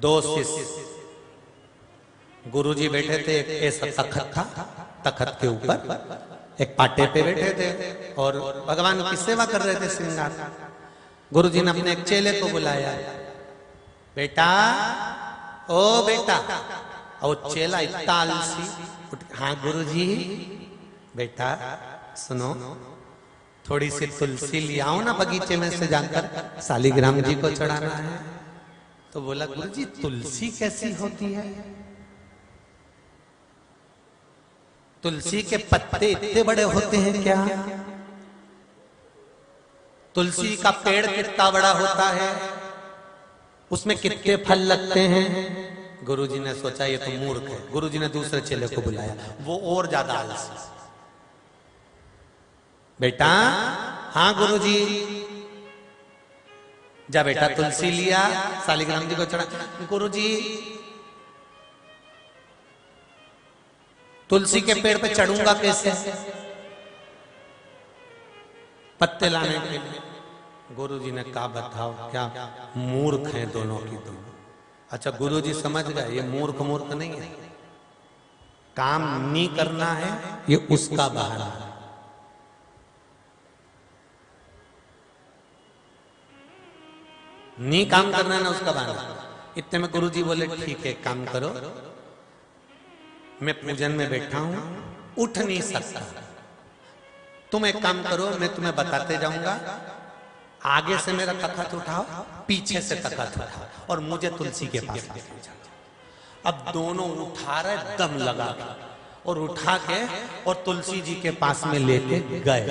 दो शिष्य, गुरु जी बैठे थे, एक ऐसा तखत था, तखत के ऊपर एक पाटे पे बैठे थे और भगवान की सेवा कर रहे थे श्रृंगार। गुरु जी ने अपने एक चेले को बुलाया, बेटा, ओ बेटा। और चेला इतना आलसी, हाँ गुरु जी। बेटा सुनो, थोड़ी सी तुलसी ले आओ ना बगीचे में से जाकर, शालिग्राम जी को चढ़ाना है। तो बोला, गुरु जी तुलसी कैसी होती है? तुलसी के पत्ते इतने बड़े होते हैं क्या? तुलसी का पेड़ कितना बड़ा होता है? उसमें कितने फल लगते हैं? गुरुजी ने सोचा ये तो मूर्ख है। गुरुजी ने दूसरे चेले को बुलाया, वो और ज्यादा आलसी। बेटा, हाँ गुरुजी। जा बेटा, तुलसी लिया, शालिग्राम जी को चढ़ा। गुरुजी तुलसी के पेड़ पे चढ़ूंगा कैसे? पत्ते लाने के लिए। गुरुजी ने कहा, बताओ क्या मूर्ख हैं दोनों की दोनों। अच्छा, गुरुजी समझ गए ये मूर्ख मूर्ख नहीं है, काम नहीं करना है ये उसका बहाना है। नहीं काम करना है ना उसका बहाना। इतने में गुरुजी बोले, ठीक है काम करो, मैं पूजन में बैठा हूं, उठ नहीं सकता, तुम एक काम करो, मैं तुम्हें बताते जाऊंगा, आगे से मेरा तखत उठाओ, पीछे से तखत उठाओ और मुझे तुलसी के पास लेके जाओ। अब दोनों उठा रहे दम लगा के, और उठा के और तुलसी जी के पास में लेके गए।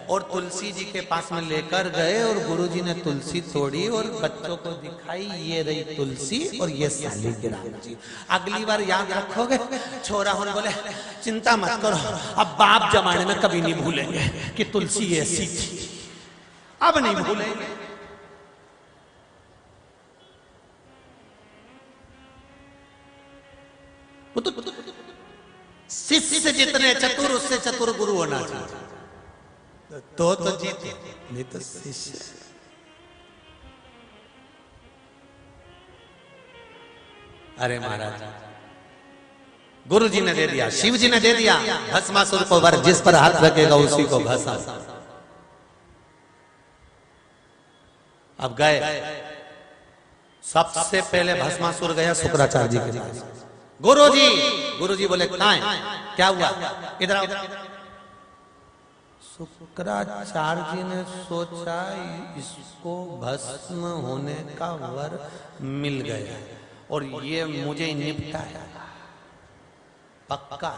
और तुलसी जी के पास में लेकर गए और गुरुजी ने तुलसी तोड़ी और बच्चों को दिखाई, ये रही तुलसी और ये शालिग्राम जी। अगली बार याद रखोगे? छोरा होने बोले, चिंता मत करो, अब बाप जमाने में कभी नहीं भूलेंगे कि तुलसी ऐसी थी, अब नहीं भूलेंगे। शिष्य जितने चतुर उससे चतुर गुरु होना चाहिए, तो जीते, नहीं तो शिष्य। अरे महाराज, गुरु जी ने दे दिया, शिव जी ने दे दिया भस्मासुर को वर, जिस पर हाथ रखेगा उसी को भस्म। अब गए, सबसे पहले भस्मासुर गया शुक्राचार्य जी के पास। गुरुजी बोले, कहाँ है, क्या हुआ, इधर आओ। शुक्राचार्य जी ने सोचा इसको भस्म होने का वर मिल गया और ये मुझे निपटाया। पक्का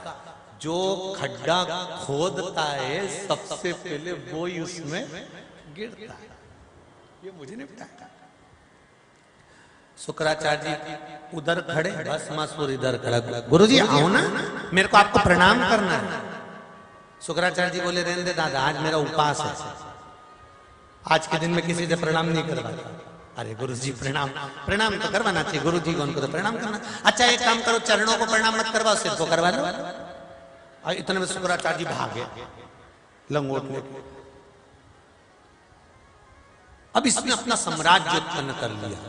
जो खड्डा खोदता है सबसे पहले वो ही उसमें गिरता है, ये मुझे निपटाया। शुक्राचार्य जी उधर खड़े, भस्मासुर इधर खड़ा। गुरुजी आओ ना, मेरे को आपको प्रणाम करना है। शुक्राचार्य जी बोले, रहने दे दादा, आज मेरा उपवास है, आज के दिन में किसी से प्रणाम नहीं करवाता। अरे गुरुजी प्रणाम तो करवाना चाहिए, गुरुजी को उनको तो प्रणाम करना। अच्छा एक काम करो, चरणों को प्रणाम मत करवाओ, सिर को करवा लो। और इतने में शुक्राचार्य जी भागे लंगोट में। अब इसने अपना साम्राज्य उत्पन्न कर लिया,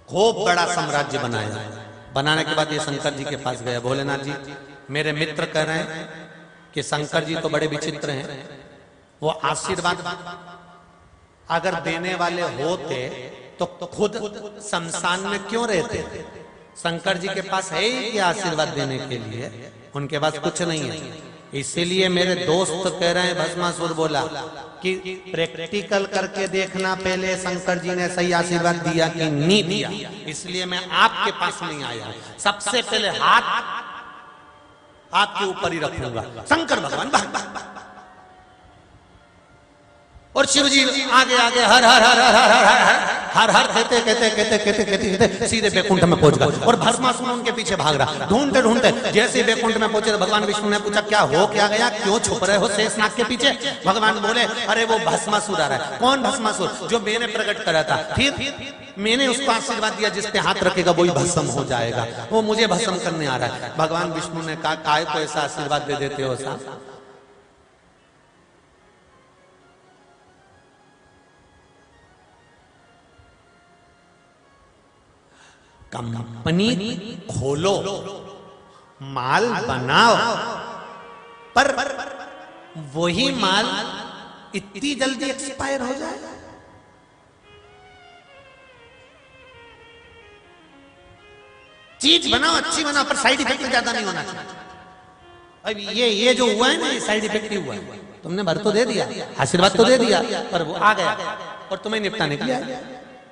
खूब बड़ा साम्राज्य बनाया। बनाने के बाद ये शंकर जी के पास गया, भोलेनाथ जी मेरे मित्र कह रहे हैं कि शंकर जी तो बड़े विचित्र हैं, वो अगर देने वाले होते तो खुद शमशान में क्यों रहते? शंकर जी के पास है ही क्या आशीर्वाद देने के लिए? उनके पास कुछ नहीं है। इसीलिए मेरे दोस्त कह रहे हैं, भस्मासुर बोला कि प्रैक्टिकल करके देखना पहले शंकर जी ने सही आशीर्वाद दिया कि नहीं दिया। इसलिए मैं आपके पास नहीं आया, सबसे पहले हाथ आपके ऊपर ही रखूंगा। शंकर भगवान और शिव जी आगे आगे हर हर हर हर हर हर हर हर कहते कहते कहते कहते कहते कहते सीधे वैकुंठ में पहुंच गए। और भस्मासुर उनके पीछे भाग रहा, ढूंढते ढूंढते जैसे वैकुंठ में पहुंचे तो भगवान विष्णु ने पूछा क्या हो क्या गया, क्यों छुप रहे हो शेषनाग के पीछे? भगवान बोले अरे वो भस्मासुर आ रहा है। कौन भस्मासुर? जो मैंने प्रकट करा था। फिर मैंने उसको आशीर्वाद दिया जिस पे हाथ रखेगा वही भस्म हो जाएगा, वो मुझे भस्म करने आ रहा है। भगवान विष्णु ने कहा काय को ऐसा आशीर्वाद दे देते हो साहब? कंपनी खोलो, माल बनाओ, पर वही माल इतनी जल्दी एक्सपायर हो जाए? चीज बनाओ, अच्छी बनाओ, पर साइड इफेक्ट ज्यादा नहीं होना चाहिए। अब ये जो हुआ है ना, ये साइड इफेक्ट हुआ है। तुमने भर तो दे दिया, आशीर्वाद तो दे दिया, पर वो आ गया और तुम्हें निपटाने के लिए आया।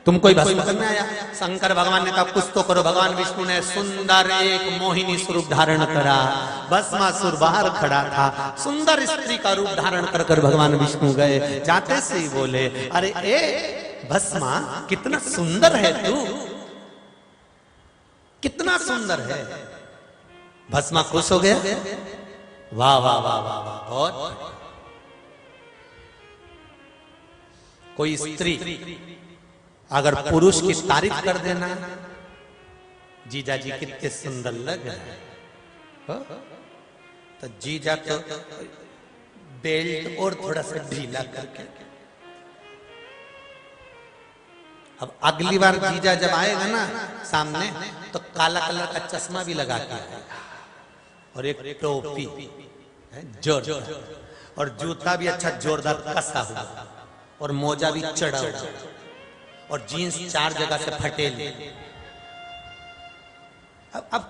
तुम कोई भस्म करने आया। शंकर भगवान ने कहा कुछ तो करो। भगवान विष्णु ने सुंदर एक मोहिनी स्वरूप धारण करा। भस्मासुर बाहर खड़ा था, सुंदर स्त्री का रूप धारण कर कर भगवान विष्णु गए। जाते से ही बोले अरे ए भस्मा, कितना सुंदर है तू, कितना सुंदर है। भस्मा खुश हो गया, वाह वाह वाह वाह वाह। बहुत कोई स्त्री अगर पुरुष की तारीफ कर देना, जीजा जी कितने सुंदर लग रहे हैं, तो जीजा तो बेल्ट और थोड़ा सा ढीला करके, अब अगली बार जीजा जब आएगा ना सामने तो काला कलर का चश्मा भी लगा के आएगा और एक टोपी जोरदार, और जूता भी अच्छा जोरदार कसा हुआ, और मोजा भी चढ़ा हुआ, और जीन्स 4 जगह से फटेली। अब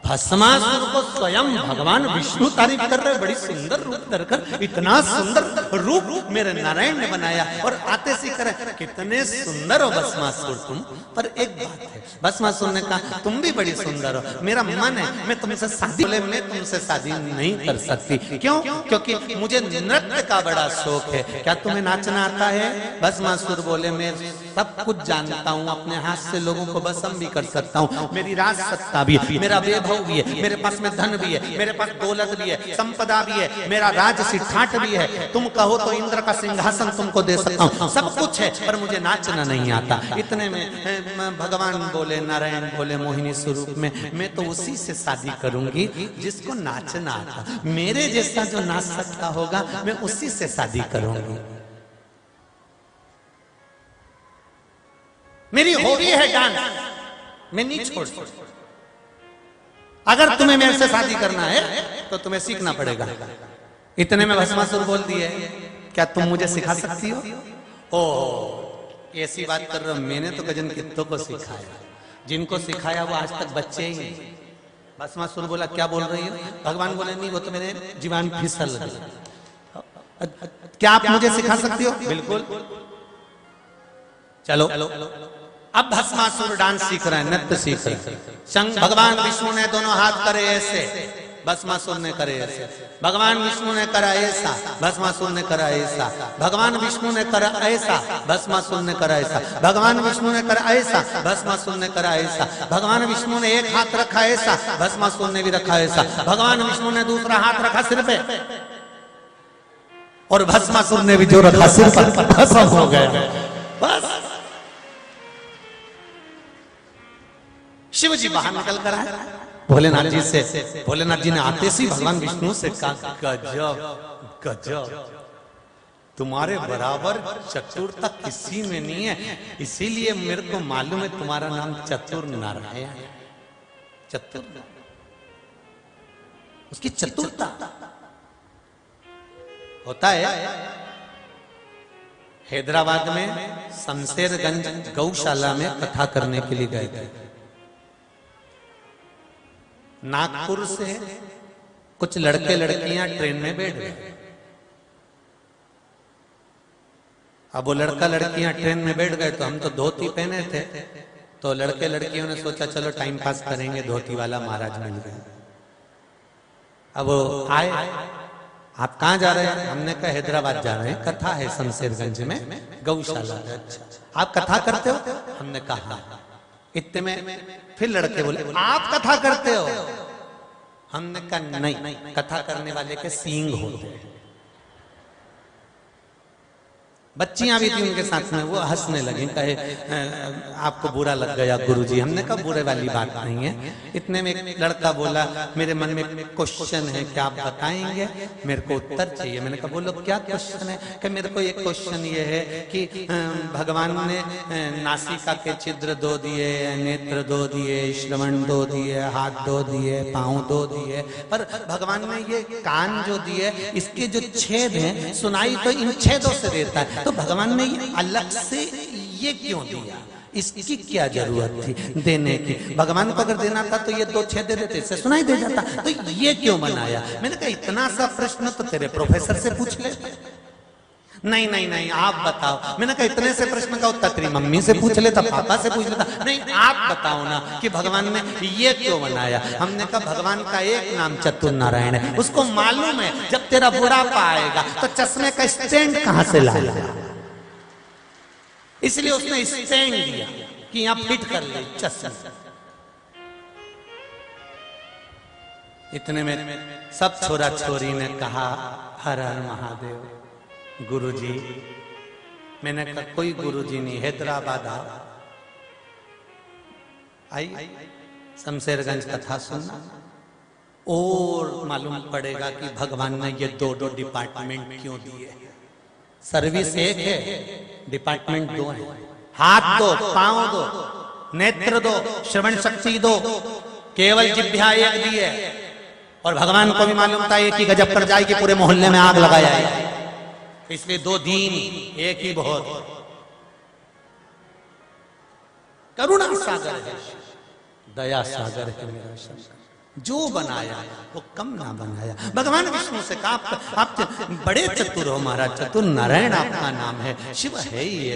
भस्मासुर को स्वयं भगवान विष्णु तारीफ कर रहे, बड़ी सुंदर रूप धरकर, इतना सुंदर रूप मेरे नारायण ने बनाया, और आते सी करे कितने सुंदर हो भस्मासुर तुम। पर एक बात है, भस्मासुर ने कहा तुम भी बड़ी सुंदर हो, मेरा मन है मैं तुमसे शादी, बोले मैं तुमसे शादी नहीं कर सकती। क्यों? क्योंकि मुझे नृत्य का बड़ा शौक है। क्या तुम्हें नाचना आता है? भस्मासुर बोले मैं सब कुछ जानता हूँ, अपने हाथ से लोगों को भस्म भी कर सकता हूँ, मेरी राज सत्ता भी है, मेरा वैभव भी है, मेरे पास में धन भी है, मेरे पास दौलत भी है, संपदा भी है, मेरा राज सिद्धांत भी है, तुम कहो तो इंद्र का सिंहासन तुमको दे सकता हूँ, सब कुछ है, पर मुझे नाचना नहीं आता। इतने में भगवान बोले, नारायण बोले मोहिनी स्वरूप में, मैं तो उसी से शादी करूंगी जिसको नाचना आता, मेरे जैसा जो नाच सकता होगा मैं उसी से शादी करूंगी। मेरी हॉबी है डांस, मैं नहीं छोड़ सकता। अगर तुम्हें मेरे से शादी करना है तो तुम्हें सीखना पड़ेगा। इतने में भस्मासुर बोल दिए क्या तुम मुझे सिखा सकती हो? ओ ऐसी बात कर रहे हो, मैंने तो गजन कित्तों को सिखाया, जिनको सिखाया वो आज तक बच्चे ही नहीं। भस्मासुर बोला क्या बोल रही हो? भगवान बोले नहीं, वो तो मेरे जीवन फिसल गई। क्या आप मुझे सिखा सकती हो? बिल्कुल, चलो। अब भस्मासुर डांस सीख रहे हैं, नृत्य सीख रहे हैं। भगवान विष्णु ने दोनों हाथ करे ऐसे, भस्मासुर ने करे ऐसे, भगवान विष्णु ने करा ऐसा, भस्मासुर ने करा ऐसा, भगवान विष्णु ने करा ऐसा, भस्मासुर ने करा ऐसा, भगवान विष्णु ने करा ऐसा, भस्मासुर ने करा ऐसा, भगवान विष्णु ने एक हाथ रखा ऐसा, भस्मासुर ने भी रखा ऐसा, भगवान विष्णु ने दूसरा हाथ रखा सिर पे, और भस्मासुर ने भी जो रखा सिर पर, भस्म हो गया। बस शिव जी बाहर निकल कर आए भोलेनाथ जी से। भोलेनाथ जी ने आते से भगवान विष्णु से कहा गजब गजब, तुम्हारे बराबर चतुरता किसी में नहीं है, इसीलिए मेरे को मालूम है तुम्हारा नाम चतुर नारायण। चतुर, उसकी चतुरता होता है। हैदराबाद में शमशेरगंज गौशाला में कथा करने के लिए गए थे। नागपुर से कुछ लड़के लड़कियां ट्रेन में बैठ गए। अब वो लड़का लड़कियां ट्रेन में बैठ गए तो हम तो धोती पहने थे, तो लड़के लड़कियों ने सोचा चलो टाइम पास करेंगे, धोती वाला महाराज मिल गए। अब वो आए, आप कहाँ जा रहे हैं? हमने कहा हैदराबाद जा रहे हैं, कथा है शमशेरगंज में गौशाला। अच्छा, आप कथा करते हो? हमने कहा। इतने में फिर लड़के बोले आप कथा करते हो? हमने कहा नहीं, कथा करने वाले के सींग होते हैं। बच्चियां भी थी उनके साथ में, वो हंसने लगी, कहे आपको बुरा लग गया गुरुजी। हमने कहा बुरे वाली बात नहीं है। इतने में एक लड़का बोला मेरे मन में क्वेश्चन है, क्या आप बताएंगे? मेरे को उत्तर चाहिए। मैंने कहा बोलो क्या क्वेश्चन है? कि मेरे को एक क्वेश्चन ये है कि भगवान ने नासिका के छिद्र दो दिए, नेत्र दो दिए, श्रवण दो दिए, हाथ दो दिए, पाँव दो दिए, पर भगवान ने ये कान जो दिए इसके जो छेद हैं सुनाई तो इन छेदों से देता है, तो भगवान ने ये अलग से ये क्यों दिया? इसकी क्या जरूरत थी देने की? भगवान को अगर देना था तो ये दो छेद दे देते, इससे सुनाई दे जाता, तो ये क्यों बनाया? मैंने कहा इतना सा प्रश्न तो तेरे प्रोफेसर से पूछ ले। नहीं नहीं नहीं आप बताओ। मैंने कहा इतने से प्रश्न का उत्तर तेरी मम्मी से पूछ लेता, पापा से पूछ लेता। नहीं आप बताओ ना कि भगवान ने ये क्यों बनाया? हमने कहा भगवान का एक नाम चतुर नारायण है, उसको मालूम है जब तेरा बुढ़ापा आएगा तो चश्मे का स्टैंड कहां से लाएगा, इसलिए उसने स्टैंड दिया कि यहां फिट कर ले चश्मा। इतने में सब छोरा छोरी ने कहा हर हर महादेव। गुरुजी, मैंने कहा कोई गुरुजी नहीं, हैदराबाद आओ, आई शमशेरगंज कथा सुनना और मालूम पड़ेगा कि भगवान ने ये दो दो डिपार्टमेंट क्यों दिए। सर्विस एक है, डिपार्टमेंट दो है। हाथ दो, पांव दो, नेत्र दो, श्रवण शक्ति दो, केवल जिह्वा एक दी है। और भगवान को भी मालूम था एक ही गजब कर जाएगी, पूरे मोहल्ले में आग लगा जाएगी, इसलिए दो दीन एक ही बहुत। करुणा सागर है, दया सागर है मेरा शंकर। जो बनाया वो कम ना बनाया। भगवान विष्णु से कहा आप बड़े चतुर हो महाराज, चतुर नारायण आपका नाम है, शिव है ही